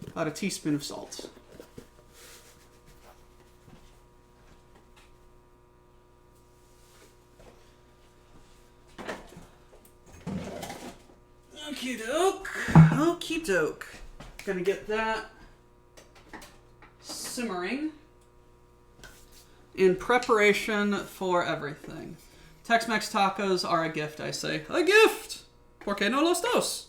About a teaspoon of salt. Okie doke. Okie doke. Gonna get that simmering in preparation for everything. Tex-Mex tacos are a gift, I say. A gift! ¿Por qué no los dos?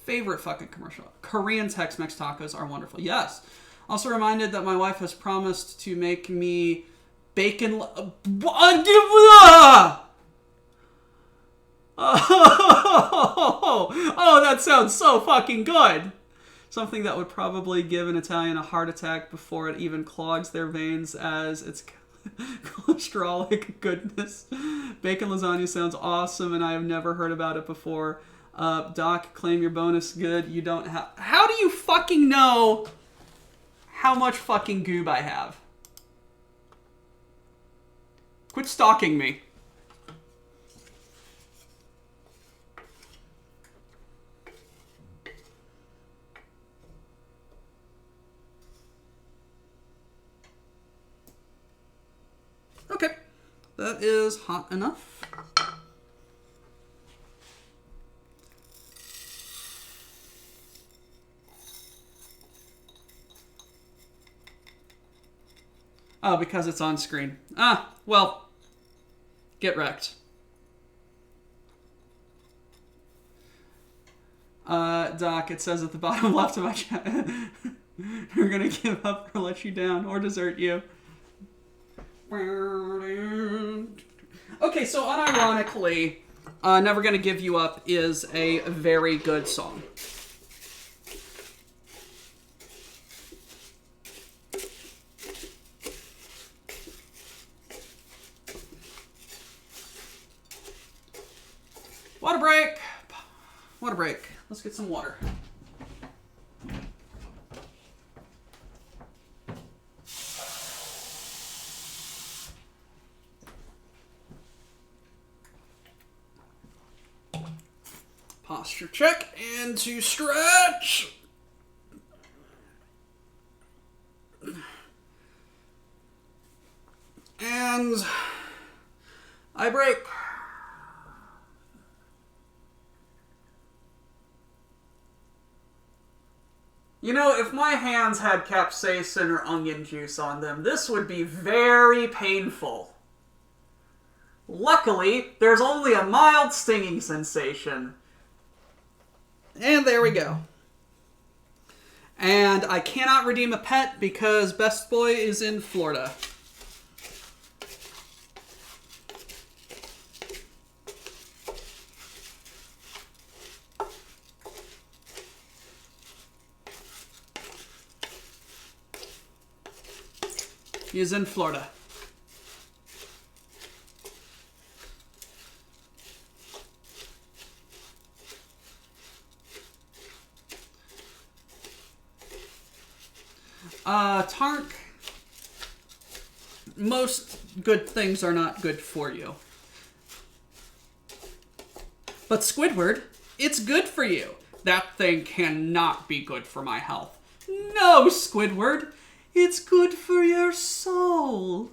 Favorite fucking commercial. Korean Tex-Mex tacos are wonderful. Yes. Also reminded that my wife has promised to make me bacon... Oh, that sounds so fucking good. Something that would probably give an Italian a heart attack before it even clogs their veins as its cholesterolic goodness. Bacon lasagna sounds awesome and I have never heard about it before. Doc, claim your bonus good. You don't have... How do you fucking know how much fucking goob I have? Quit stalking me. Okay, that is hot enough. Oh, because it's on screen. Ah, well, get wrecked. Doc, it says at the bottom left of my chat, we're gonna give up or let you down or desert you. Okay, so unironically, Never Gonna Give You Up is a very good song. Water break. Water break. Let's get some water. Posture check and to stretch. And I break. You know, if my hands had capsaicin or onion juice on them, this would be very painful. Luckily, there's only a mild stinging sensation. And there we go. And I cannot redeem a pet because Best Boy is in Florida. He is in Florida. Tark, most good things are not good for you. But Squidward, it's good for you. That thing cannot be good for my health. No, Squidward, it's good for your soul.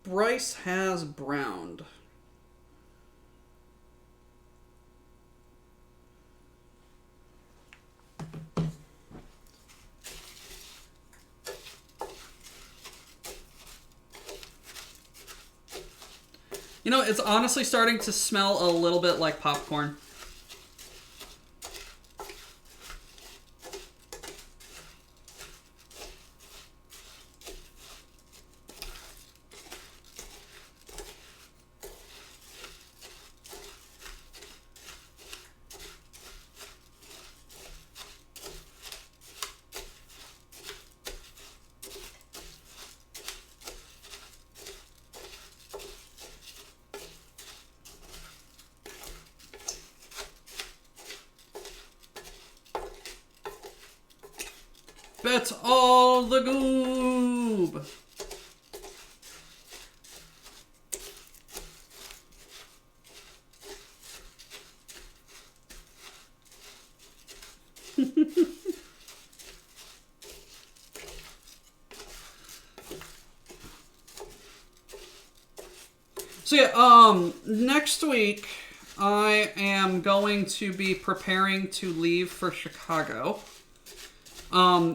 Bryce has browned. You know, it's honestly starting to smell a little bit like popcorn. That's all the goob. So yeah, next week I am going to be preparing to leave for Chicago.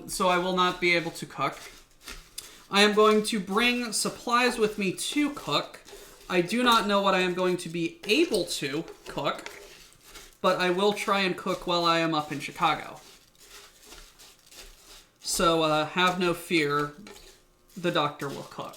So I will not be able to cook. I am going to bring supplies with me to cook. I do not know what I am going to be able to cook, but I will try and cook while I am up in Chicago. So have no fear, the doctor will cook.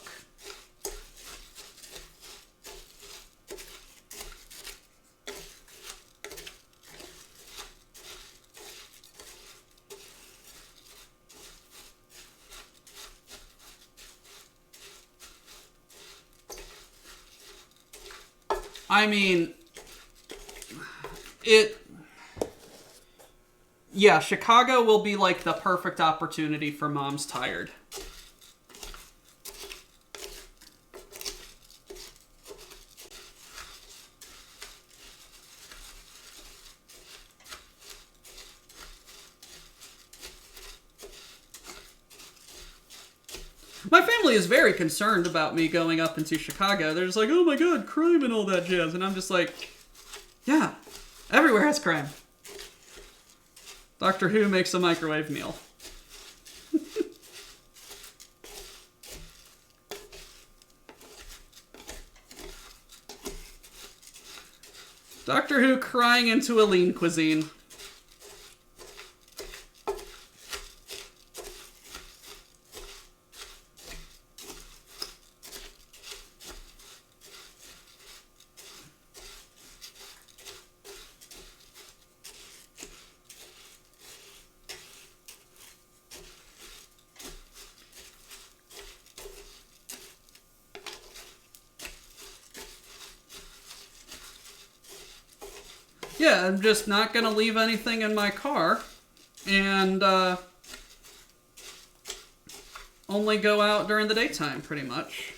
I mean, yeah, Chicago will be like the perfect opportunity for Mom's Tired. My family is very concerned about me going up into Chicago. They're just like, oh my god, crime and all that jazz. And I'm just like, yeah, everywhere has crime. Doctor Who makes a microwave meal. Doctor Who crying into a lean cuisine. Yeah, I'm just not going to leave anything in my car and only go out during the daytime, pretty much.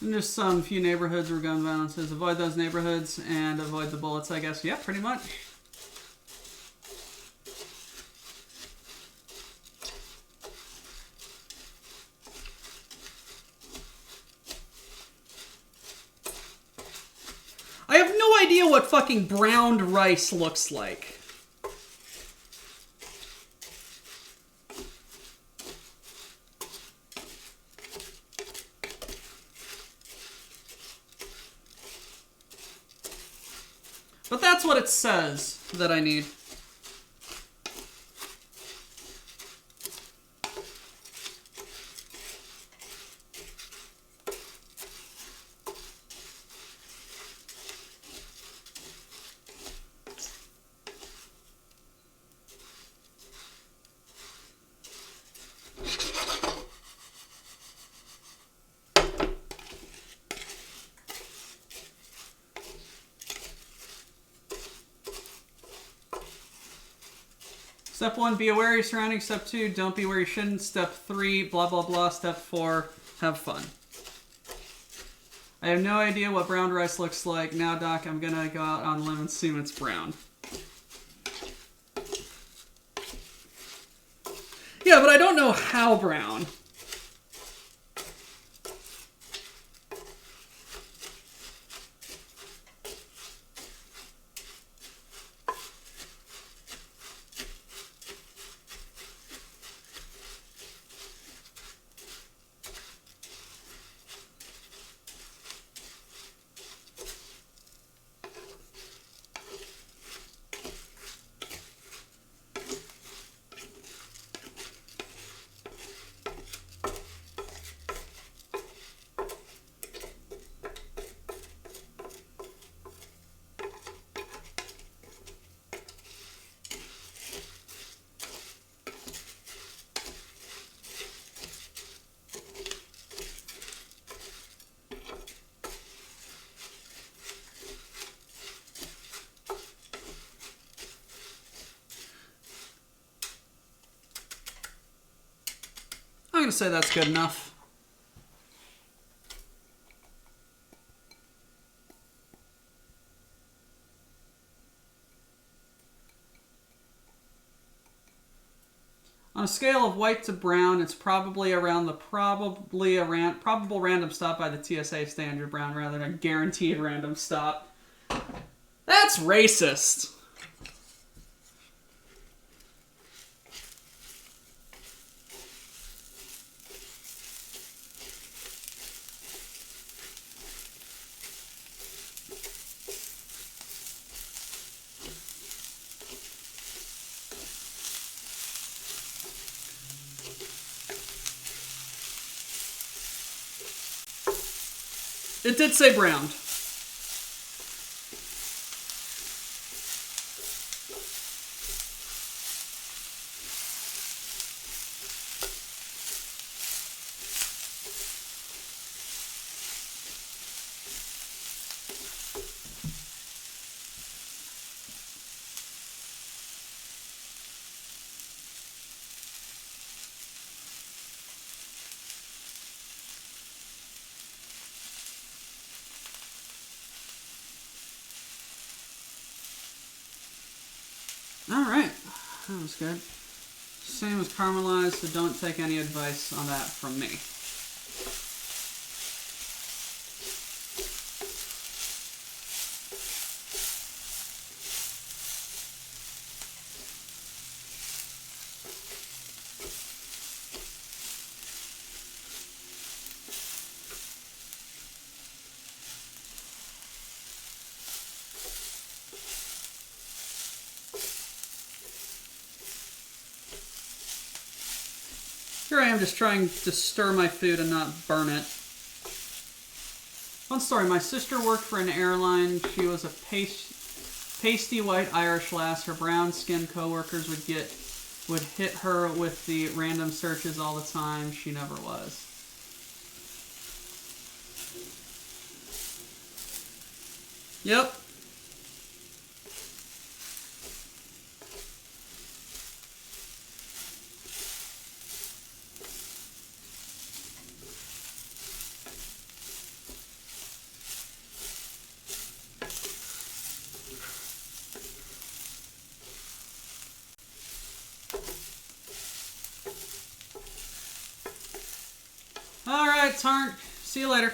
And just some few neighborhoods where gun violence is. Avoid those neighborhoods and avoid the bullets, I guess. Yeah, pretty much. I have no idea what fucking browned rice looks like. But that's what it says that I need. Step 1, be aware of your surroundings. Step 2, don't be where you shouldn't. Step 3, blah, blah, blah. Step 4, have fun. I have no idea what brown rice looks like. Now, Doc, I'm going to go out on a limb and assume it's brown. Yeah, but I don't know how brown. going to say that's good enough. On a scale of white to brown, it's probably around the probable random stop by the TSA standard brown rather than a guaranteed random stop. That's racist. It did say browned. Alright, that was good. Same as caramelized, so don't take any advice on that from me. Here I am just trying to stir my food and not burn it. Fun story, my sister worked for an airline. She was a pasty white Irish lass. Her brown-skinned coworkers would hit her with the random searches all the time. She never was. Yep. Alright, Tarn. See you later.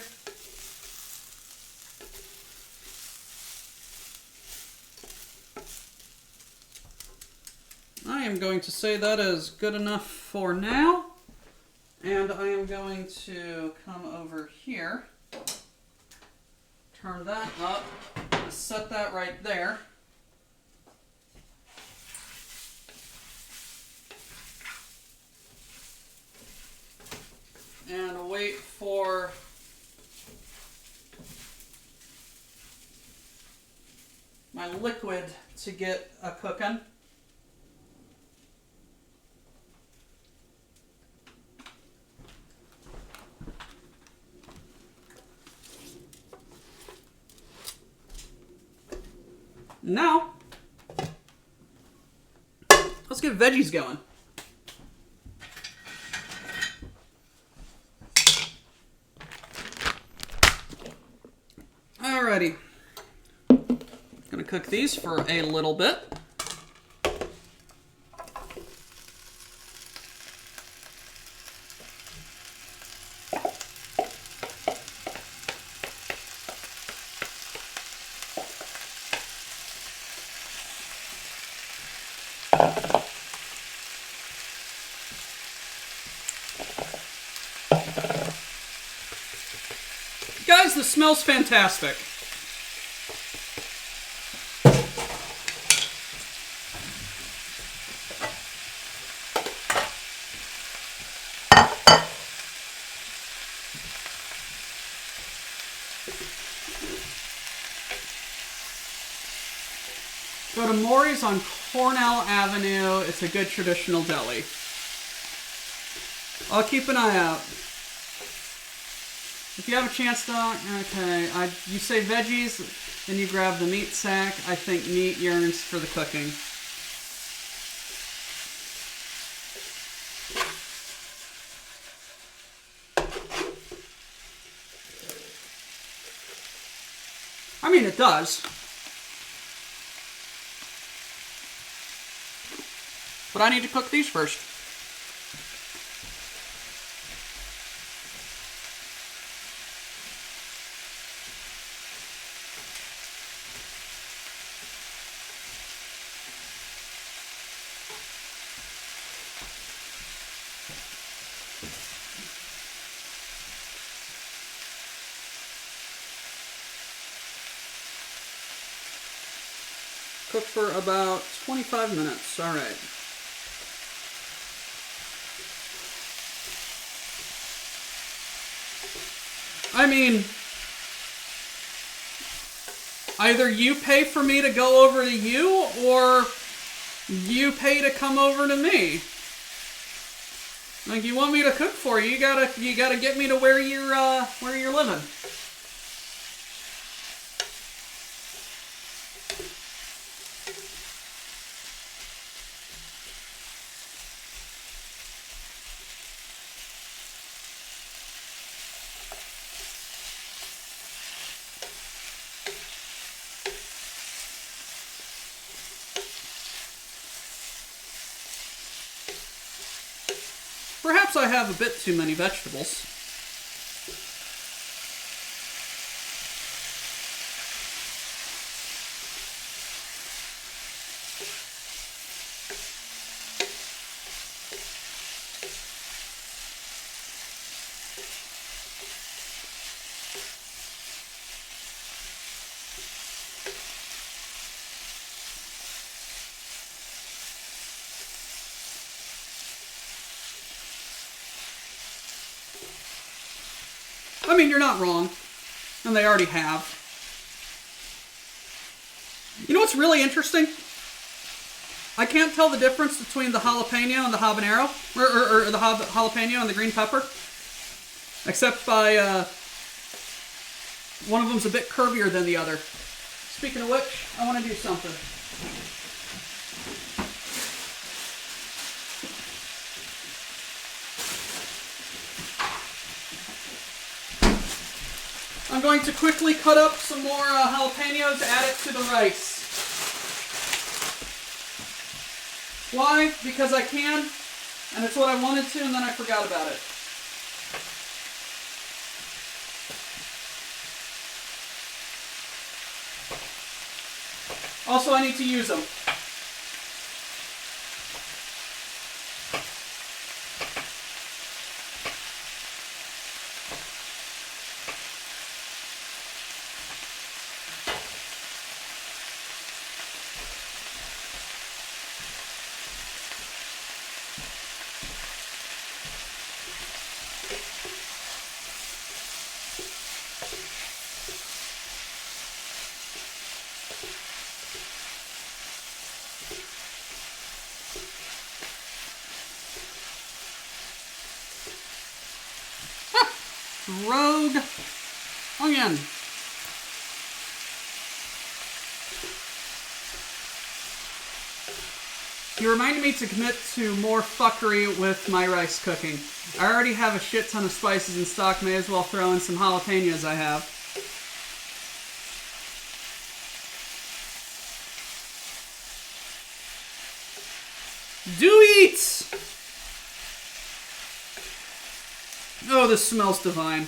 I am going to say that is good enough for now. And I am going to come over here. Turn that up. Set that right there. And wait for my liquid to get a cooking. Now, let's get veggies going. Alrighty. Gonna cook these for a little bit. Guys, this smells fantastic. Go to Maury's on Cornell Avenue. It's a good traditional deli. I'll keep an eye out. If you have a chance to, okay, you say veggies, then you grab the meat sack. I think meat yearns for the cooking. I mean, it does. But I need to cook these first. Cook for about 25 minutes. All right. I mean, either you pay for me to go over to you, or you pay to come over to me. Like, you want me to cook for you, you gotta get me to where you're living. Perhaps I have a bit too many vegetables. I mean, you're not wrong. And they already have. You know what's really interesting? I can't tell the difference between the jalapeno and the habanero. Or the jalapeno and the green pepper. Except by, one of them's a bit curvier than the other. Speaking of which, I want to do something. I'm going to quickly cut up some more jalapenos, add it to the rice. Why? Because I can, and it's what I wanted to, and then I forgot about it. Also, I need to use them. Rogue onion. You reminded me to commit to more fuckery with my rice cooking. I already have a shit ton of spices in stock, may as well throw in some jalapenos I have. Do eat! Oh, this smells divine.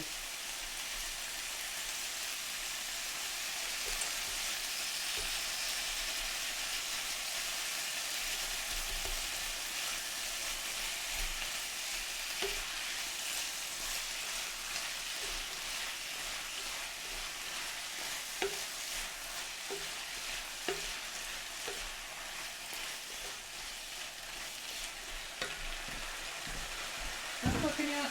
Is that cooking yet?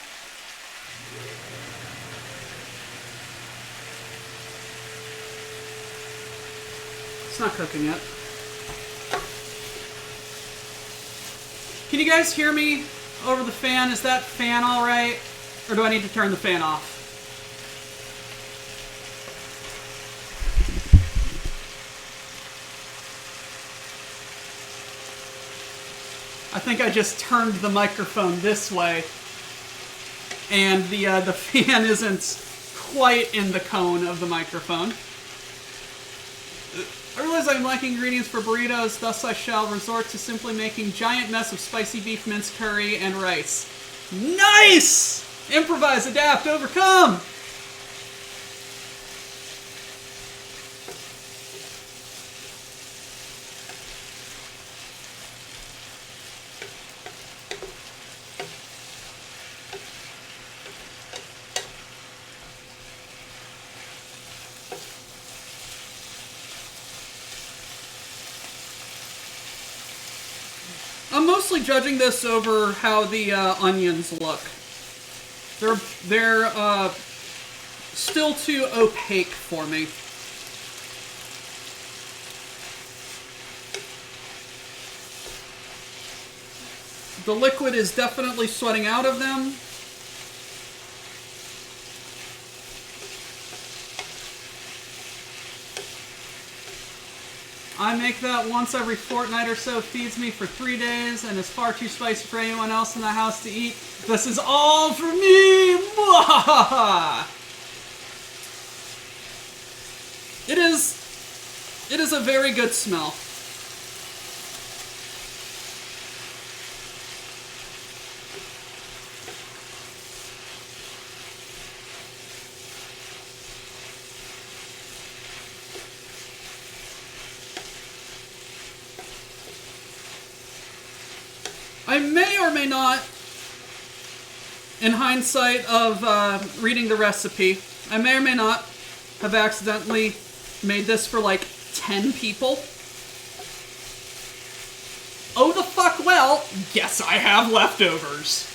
It's not cooking yet. Can you guys hear me over the fan? Is that fan all right? Or do I need to turn the fan off? I think I just turned the microphone this way, and the fan isn't quite in the cone of the microphone. I realize I'm lacking ingredients for burritos, thus I shall resort to simply making giant mess of spicy beef mince curry and rice. Nice! Improvise, adapt, overcome! I'm mostly judging this over how the onions look. They're still too opaque for me. The liquid is definitely sweating out of them. I make that once every fortnight or so, feeds me for 3 days, and is far too spicy for anyone else in the house to eat. This is all for me! Mwahaha! It is a very good smell. I may or may not, in hindsight of reading the recipe, I may or may not have accidentally made this for like 10 people. Oh the fuck well, yes I have leftovers.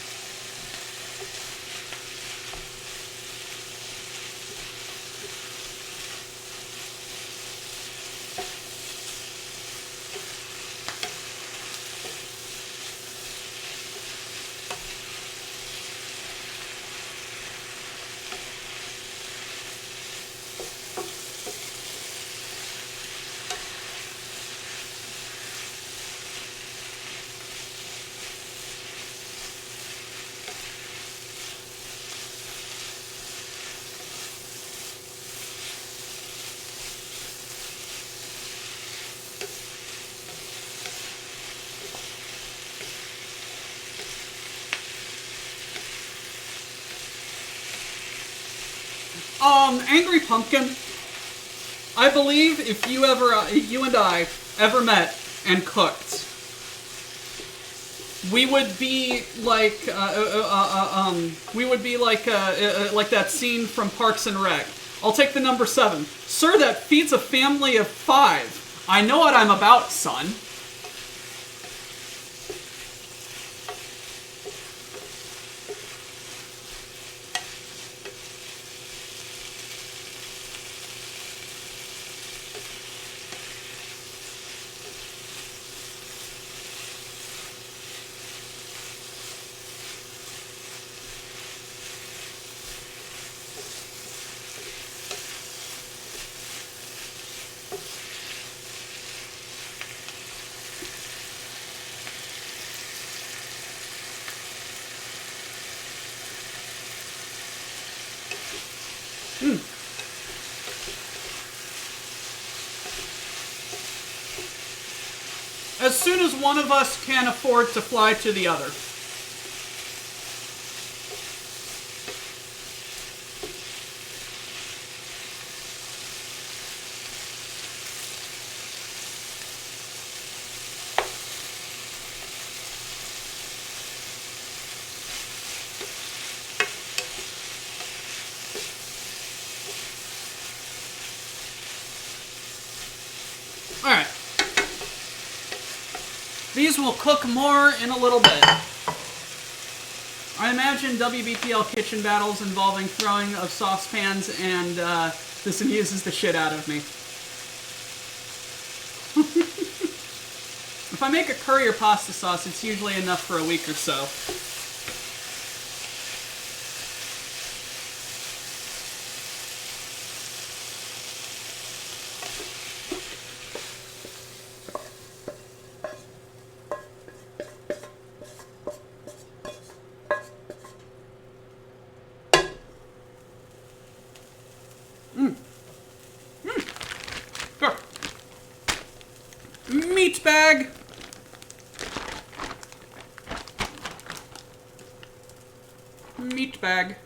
Angry Pumpkin, I believe if you and I ever met and cooked, we would be like, like that scene from Parks and Rec. I'll take the number 7. Sir, that feeds a family of 5. I know what I'm about, son. As soon as one of us can afford to fly to the other. Alright. These will cook more in a little bit. I imagine WBPL kitchen battles involving throwing of saucepans, and this amuses the shit out of me. If I make a curry or pasta sauce, it's usually enough for a week or so. Sure. Meat bag! Meat bag.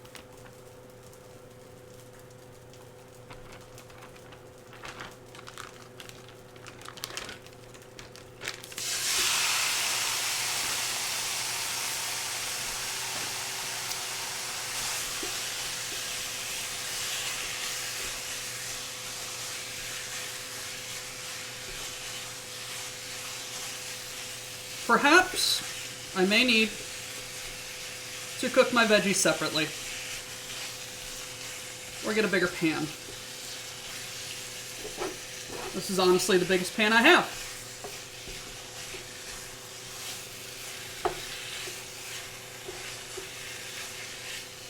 Perhaps I may need to cook my veggies separately. Or get a bigger pan. This is honestly the biggest pan I have.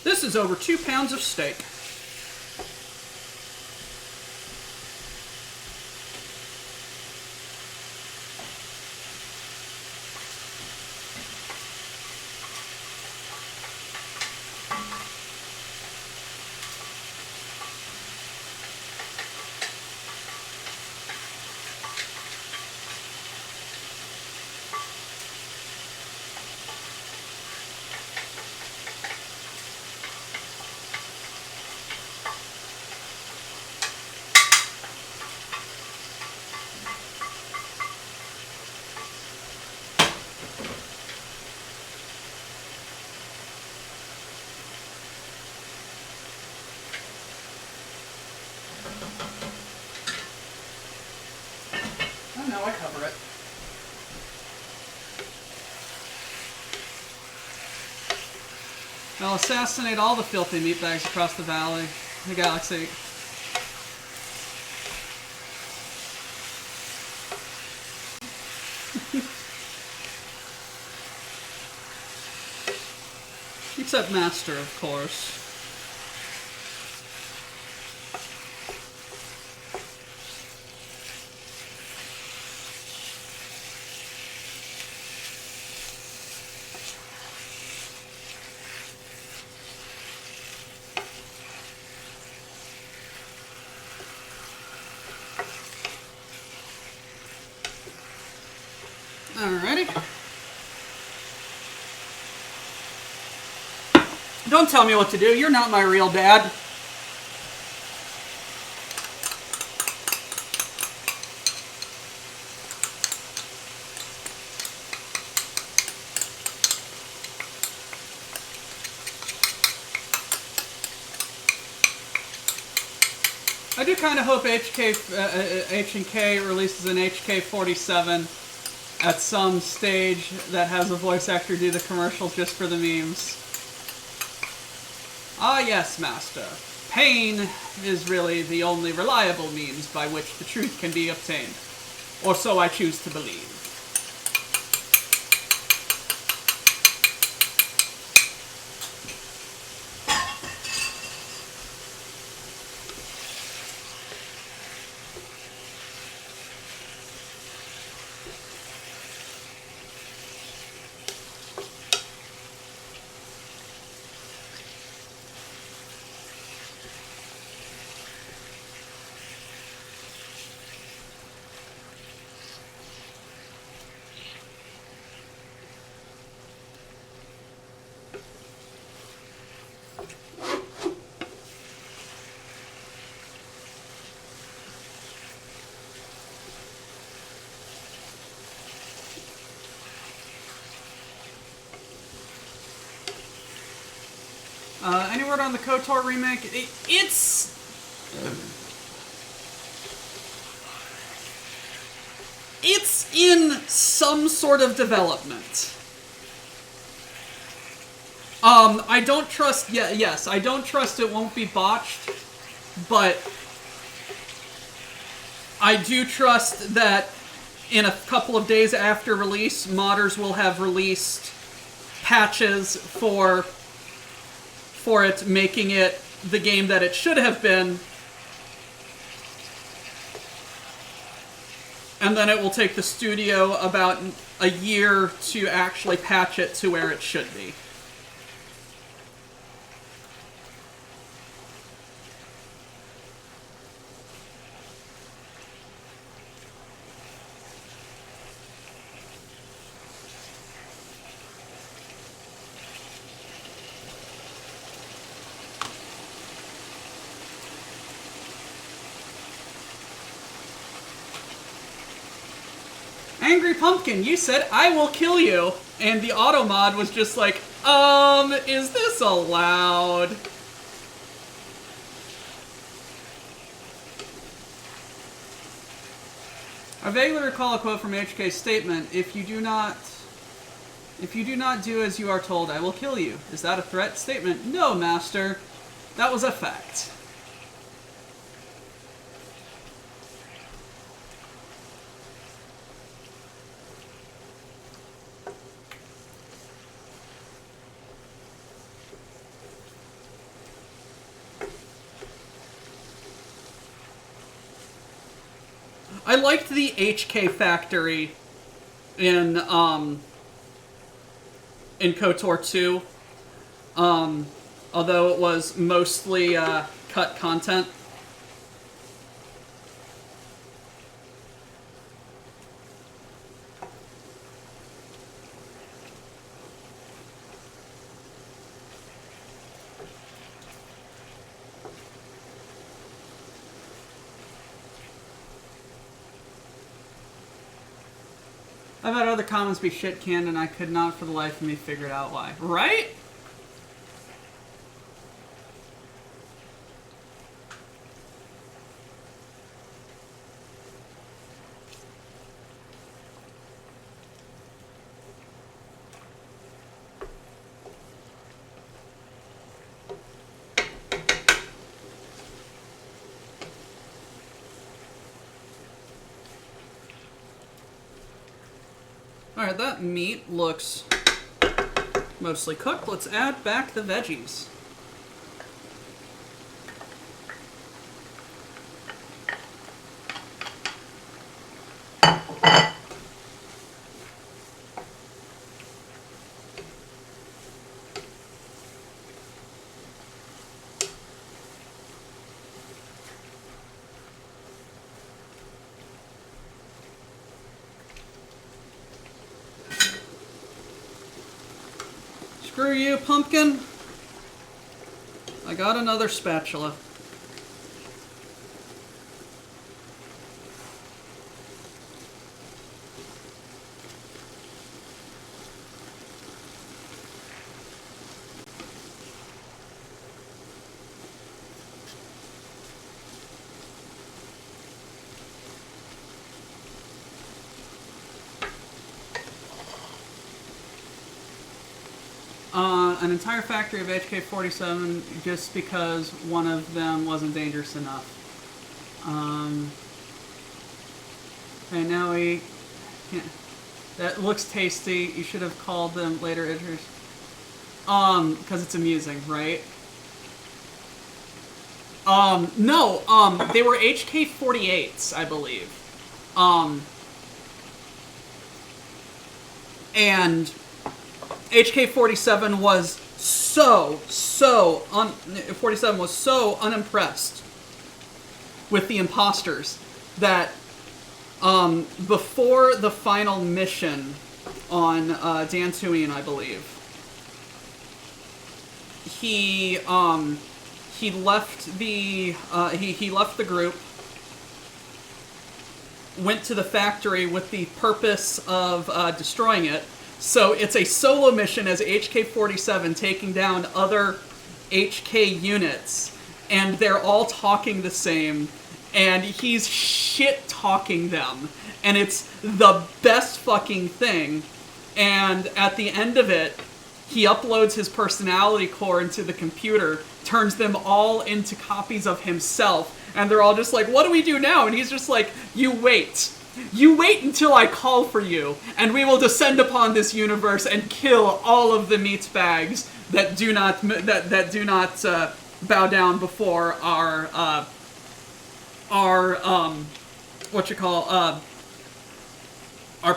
This is over 2 pounds of steak. Oh no, I cover it. I'll assassinate all the filthy meat bags across the valley, the galaxy. Except Master, of course. Alrighty. Don't tell me what to do. You're not my real dad. I do kind of hope H&K releases an HK-47 at some stage that has a voice actor do the commercials just for the memes. Ah yes, Master. Pain is really the only reliable means by which the truth can be obtained. Or so I choose to believe. Any word on the KOTOR remake? It's in some sort of development. I don't trust. Yes, I don't trust it won't be botched, but I do trust that in a couple of days after release, modders will have released patches for it, making it the game that it should have been. And then it will take the studio about a year to actually patch it to where it should be. Angry Pumpkin, you said, I will kill you. And the auto mod was just like, is this allowed? I vaguely recall a quote from HK's statement, if you do not do as you are told, I will kill you. Is that a threat statement? No, master. That was a fact. I liked the HK factory in KOTOR 2, although it was mostly cut content. I've had other comments be shit-canned, and I could not for the life of me figure out why. Right? Alright, that meat looks mostly cooked. Let's add back the veggies. Screw you, pumpkin. I got another spatula. An entire factory of HK-47 just because one of them wasn't dangerous enough. Okay, now we can't. That looks tasty. You should have called them later iterations. Because it's amusing, right? No, they were HK-48s, I believe. And HK-47 was so unimpressed with the imposters that before the final mission on Dantooine, I believe, he left the he left the group, went to the factory with the purpose of destroying it. So it's a solo mission as HK-47 taking down other HK units, and they're all talking the same, and he's shit-talking them, and it's the best fucking thing. And at the end of it, he uploads his personality core into the computer, turns them all into copies of himself, and they're all just like, what do we do now? And he's just like, you wait. You wait until I call for you, and we will descend upon this universe and kill all of the meat bags that do not bow down before our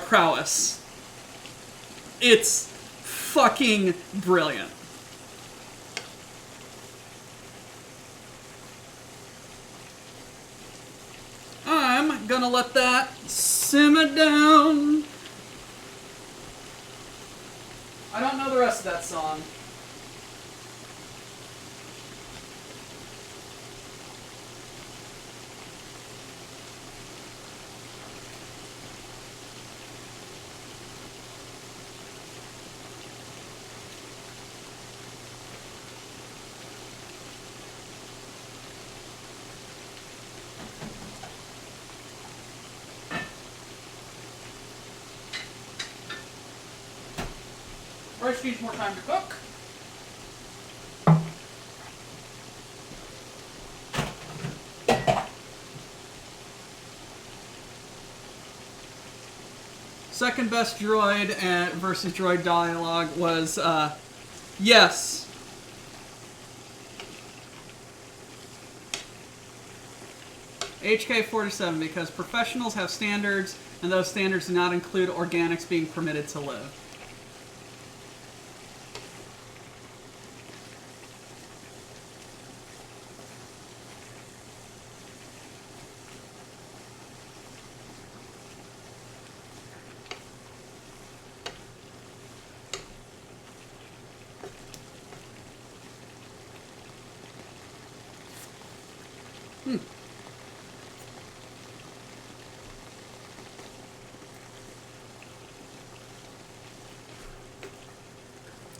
prowess. It's fucking brilliant. I'm gonna let that simmer down. I don't know the rest of that song. Rice needs more time to cook. Second best droid versus droid dialogue was, yes. HK-47, because professionals have standards, and those standards do not include organics being permitted to live.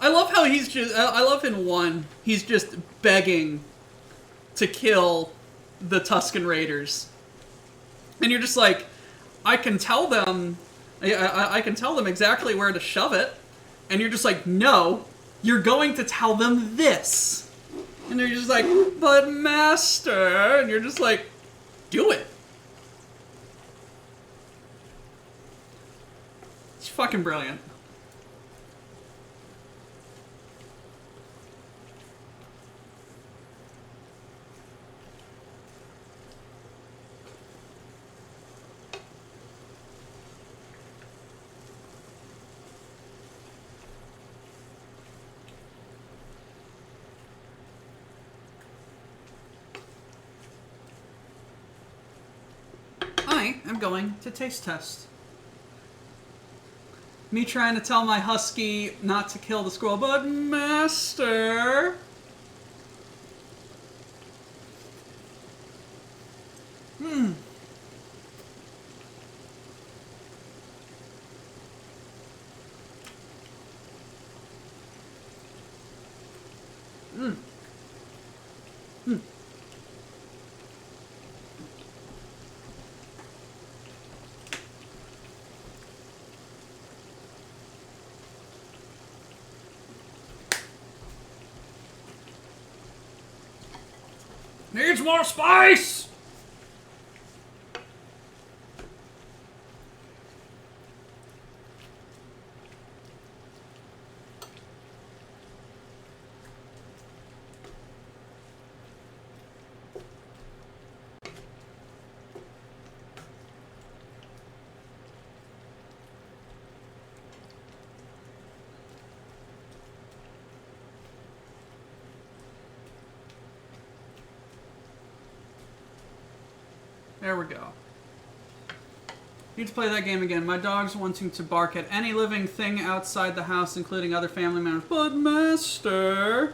I love how he's just... I love in 1, he's just begging to kill the Tusken Raiders. And you're just like, I can tell them... I can tell them exactly where to shove it. And you're just like, no, you're going to tell them this. And they're just like, but master... And you're just like, do it. It's fucking brilliant. I am going to taste test. Me trying to tell my husky not to kill the squirrel, but master... Hmm. Hmm. Hmm. Needs more spice! There we go. Need to play that game again. My dog's wanting to bark at any living thing outside the house, including other family members. But master...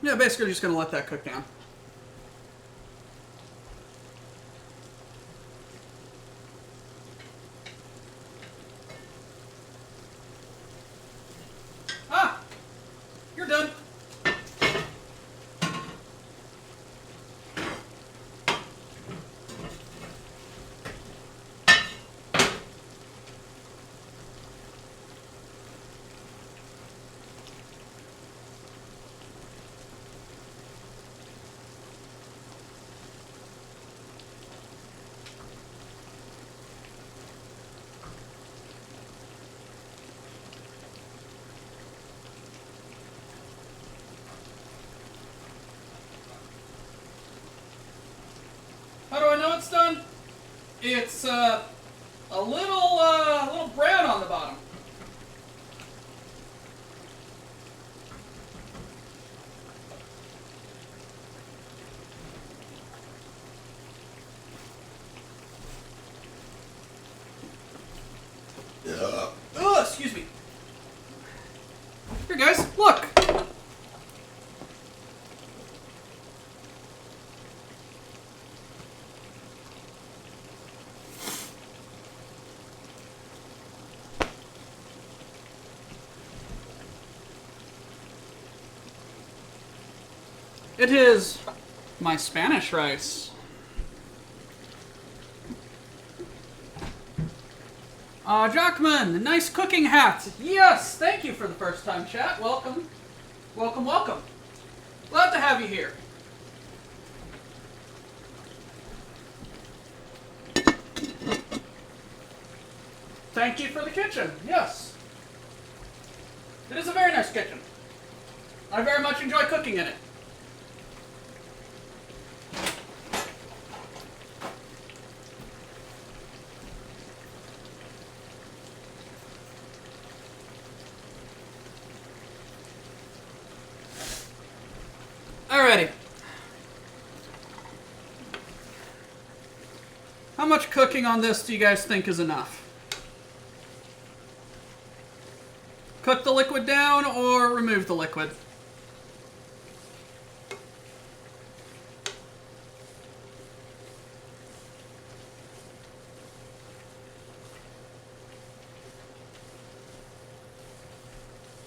Yeah, basically just gonna let that cook down. Ah! You're done. How do I know it's done? It's a little brown on the bottom. Oh, excuse me. It is my Spanish rice. Jockman, nice cooking hat. Yes, thank you for the first time, chat. Welcome. Welcome, welcome. Glad to have you here. Thank you for the kitchen. Yes. It is a very nice kitchen. I very much enjoy cooking in it. Alrighty. How much cooking on this do you guys think is enough? Cook the liquid down or remove the liquid?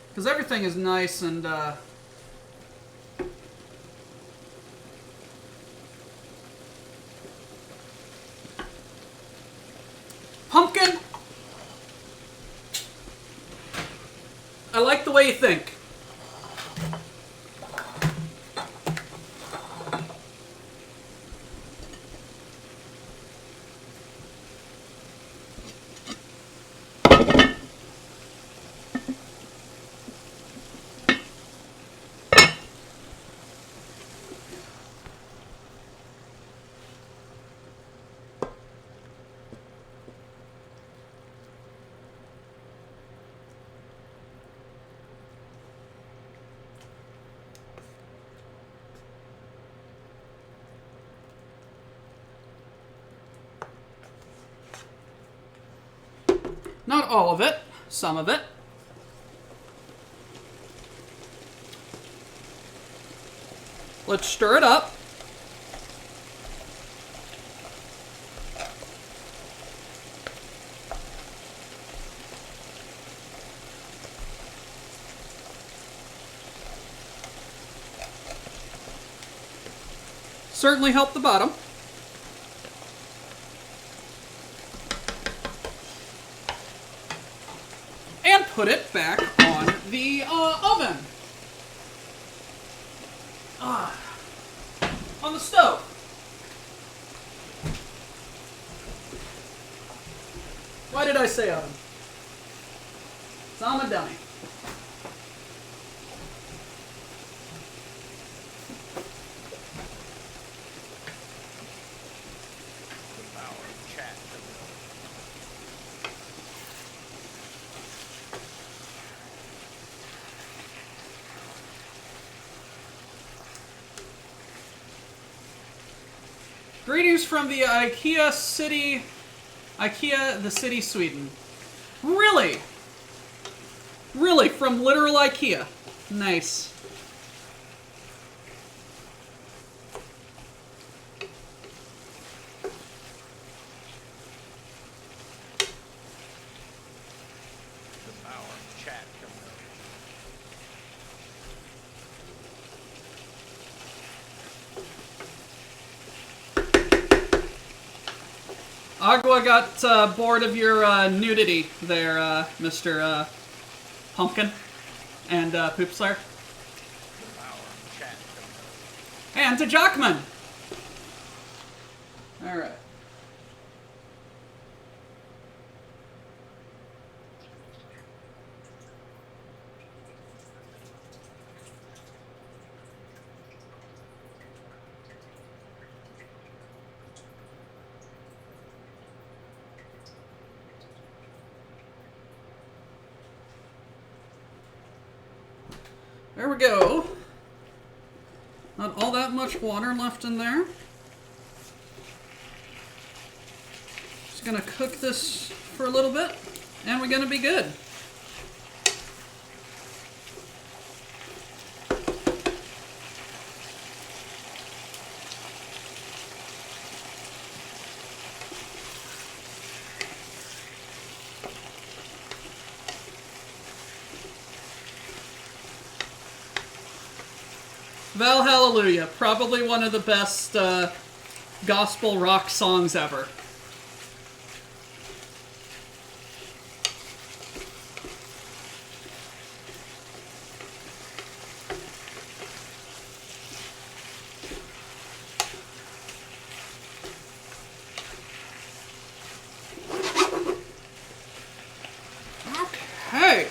Because everything is nice and pumpkin. I like the way you think. Not all of it, some of it. Let's stir it up. Certainly help the bottom. And put it back on the oven. On the stove. Why did I say oven? So I'm a dummy. The power of chat. Greetings from the IKEA the city, Sweden. Really? Really? From literal IKEA? Nice. The power of chat. Agua got bored of your nudity there, Mr. Pumpkin and Poop Slayer. The power of chat. And to Jockman! Alright. There we go. Not all that much water left in there. Just gonna cook this for a little bit, and we're gonna be good. Val Hallelujah, probably one of the best gospel rock songs ever. Okay.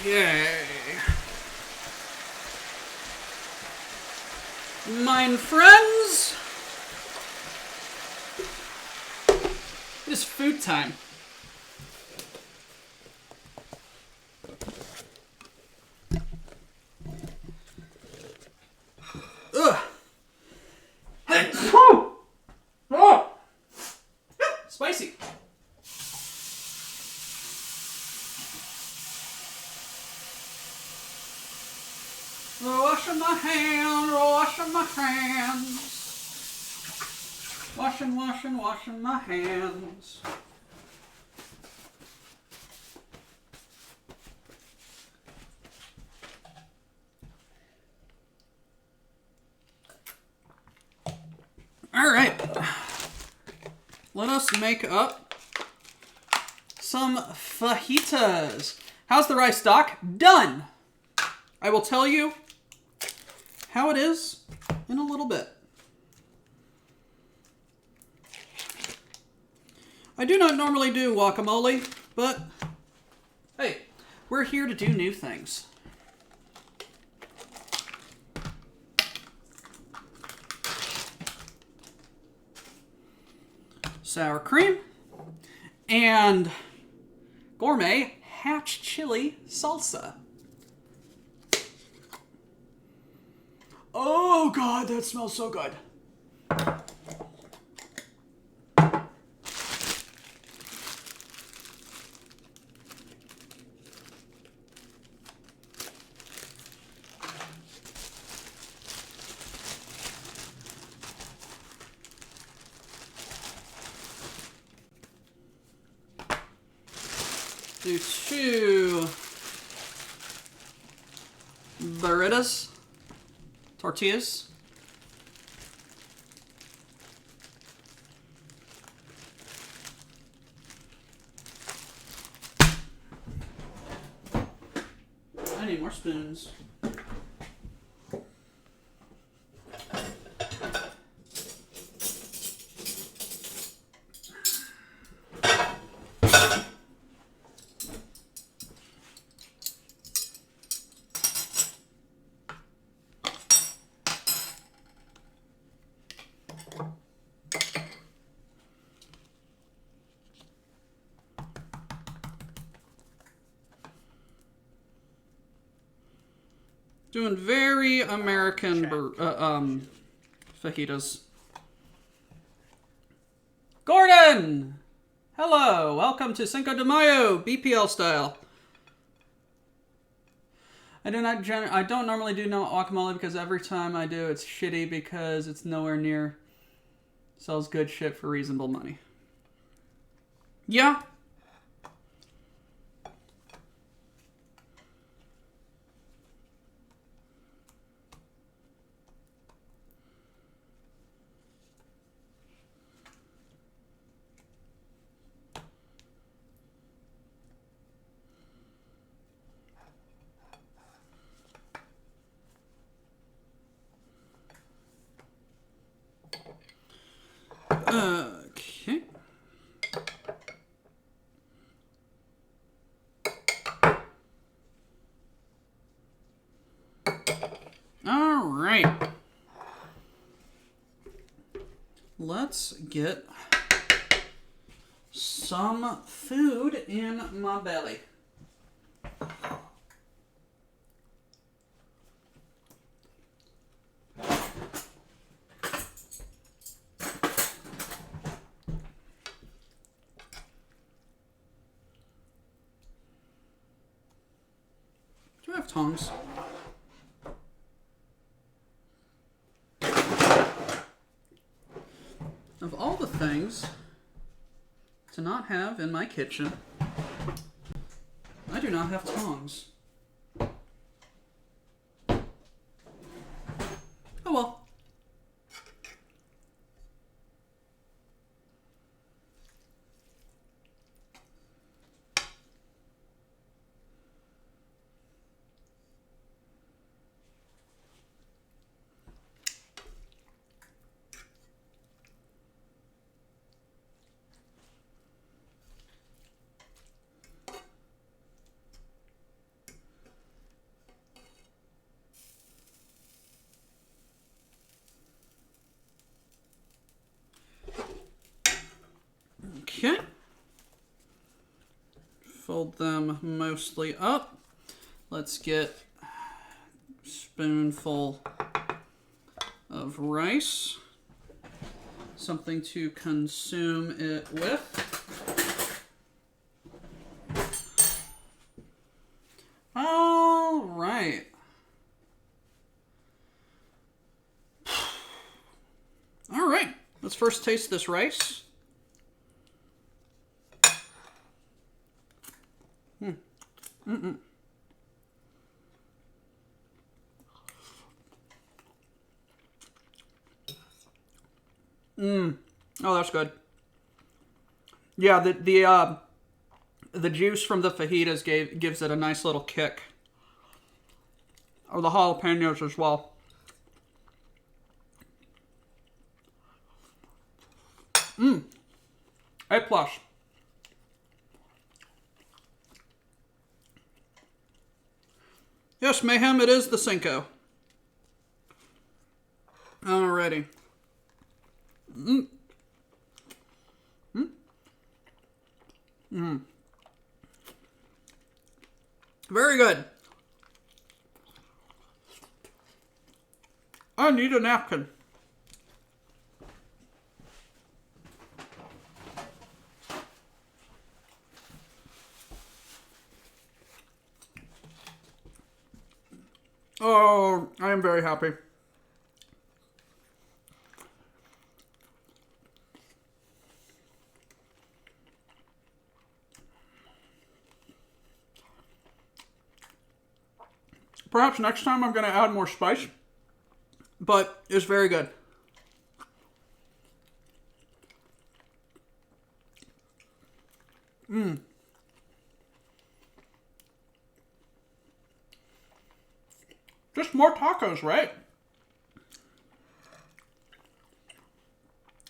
Okay. Mine friends, it is food time. Ugh. Oh. Spicy. Washing my hands, washing my hands. Washing my hands. All right. Let us make up some fajitas. How's the rice, Doc? Done. I will tell you how it is in a little bit. I do not normally do guacamole, but hey, we're here to do new things. Sour cream and gourmet hatch chili salsa. Oh God, that smells so good. Do 2 burritos, tortillas. I need more spoons. Doing very American fajitas. Gordon! Hello, welcome to Cinco de Mayo, BPL style. I don't normally do no guacamole because every time I do it's shitty because it's nowhere near sells good shit for reasonable money. Yeah. Okay. All right. Let's get some food in my belly. Do I have tongs? Of all the things to not have in my kitchen, I do not have tongs. Oh well. Okay. Fold them mostly up. Let's get a spoonful of rice. Something to consume it with. All right. All right. Let's first taste this rice. Oh, that's good. Yeah, the juice from the fajitas gives it a nice little kick. Oh, the jalapenos as well. A plus. Yes, Mayhem, it is the Cinco. Alrighty. Very good. I need a napkin. Oh, I am very happy. Perhaps next time I'm going to add more spice, but it's very good. Just more tacos, right?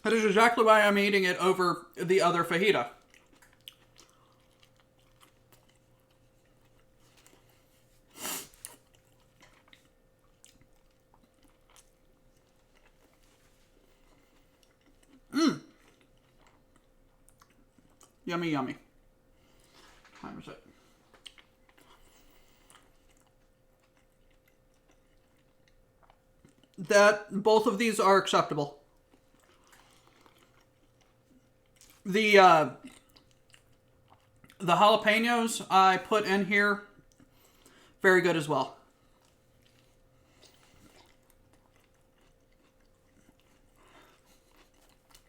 That is exactly why I'm eating it over the other fajita. Yummy, yummy. How was it? That both of these are acceptable. The jalapenos I put in here, very good as well.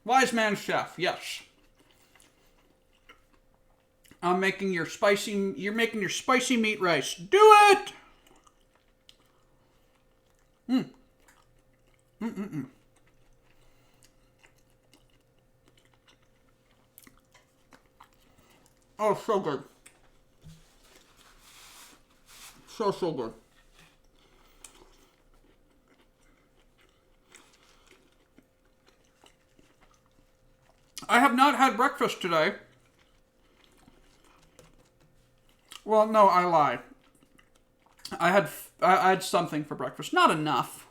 Wise man chef, yes. You're making your spicy meat rice. Do it! Oh, so good. So good. I have not had breakfast today. Well, no, I lie. I had something for breakfast. Not enough.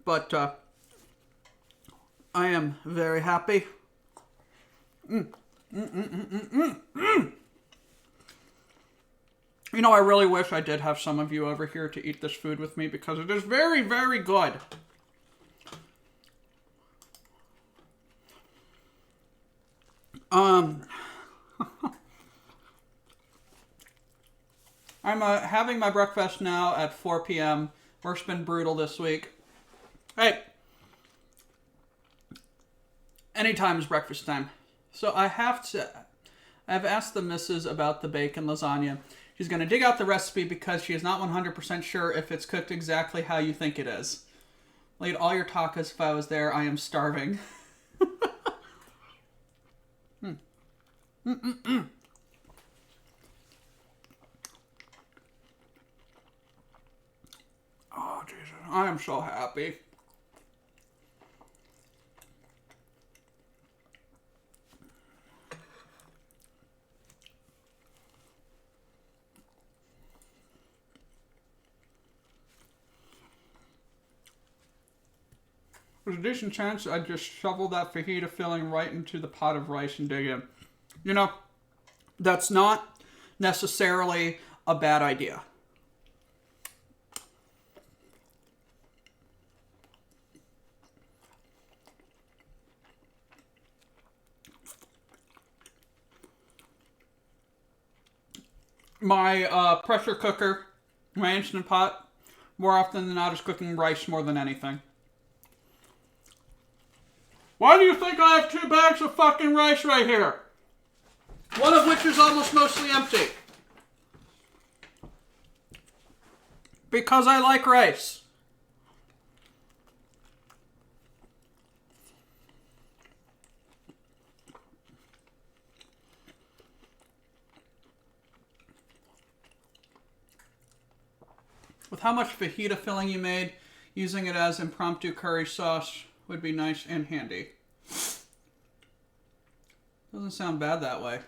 But I am very happy. You know, I really wish I did have some of you over here to eat this food with me because it is very, very good. I'm having my breakfast now at 4 p.m. Work's been brutal this week. Hey, anytime is breakfast time. So I've asked the missus about the bacon lasagna. She's going to dig out the recipe because she is not 100% sure if it's cooked exactly how you think it is. I'll eat all your tacos if I was there. I am starving. Oh, Jesus. I am so happy. There's a decent chance I'd just shovel that fajita filling right into the pot of rice and dig in. You know, that's not necessarily a bad idea. My pressure cooker, my Instant Pot, more often than not is cooking rice more than anything. Why do you think I have 2 bags of fucking rice right here? One of which is almost mostly empty. Because I like rice. With how much fajita filling you made, using it as impromptu curry sauce would be nice and handy. Doesn't sound bad that way.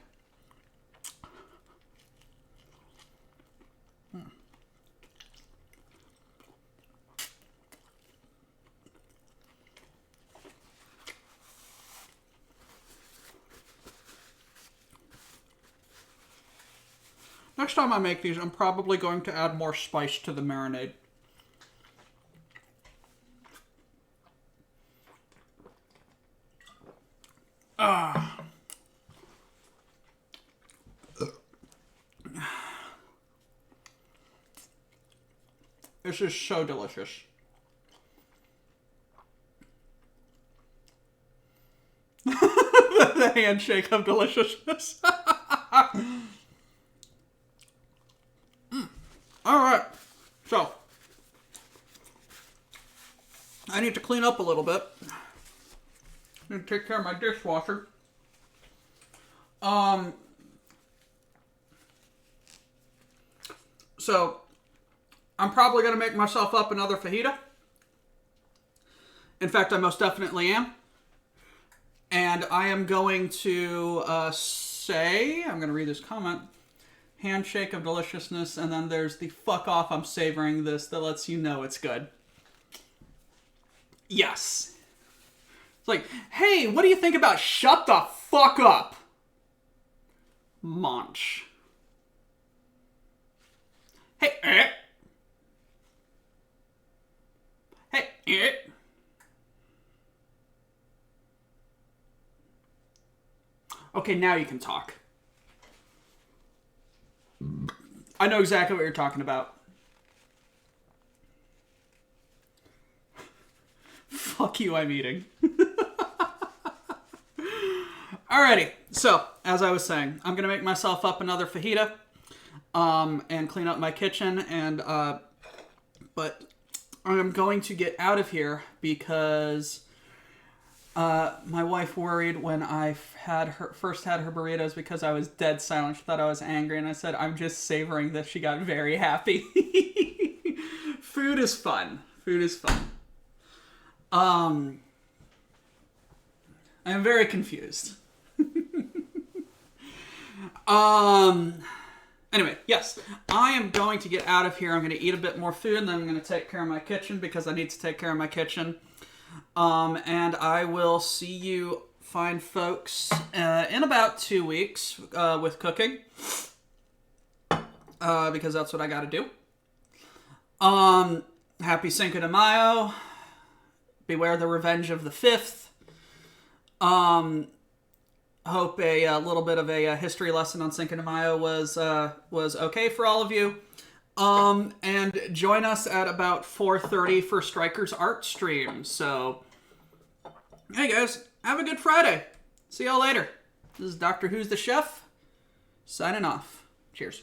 Next time I make these, I'm probably going to add more spice to the marinade. This is so delicious. The handshake of deliciousness. Alright, so I need to clean up a little bit. I need to take care of my dishwasher. So I'm probably going to make myself up another fajita. In fact, I most definitely am. And I am going to I'm going to read this comment. Handshake of deliciousness, and then there's the fuck off, I'm savoring this that lets you know it's good. Yes. It's like, hey, what do you think about shut the fuck up? Munch. Hey, Hey, Okay, now you can talk. I know exactly what you're talking about. Fuck you, I'm eating. Alrighty, so, as I was saying, I'm gonna make myself up another fajita, and clean up my kitchen, and, but I'm going to get out of here because, my wife worried when I first had her burritos because I was dead silent. She thought I was angry, and I said, I'm just savoring this. She got very happy. Food is fun. Food is fun. I am very confused. Anyway, yes, I am going to get out of here. I'm going to eat a bit more food, and then I'm going to take care of my kitchen because I need to take care of my kitchen. And I will see you fine folks in about 2 weeks with cooking. Because that's what I got to do. Happy Cinco de Mayo. Beware the revenge of the 5th. Hope a little bit of a history lesson on Cinco de Mayo was okay for all of you. And join us at about 4:30 for Striker's art stream. So, hey guys, have a good Friday. See y'all later. This is Doctor Who's the Chef, signing off. Cheers.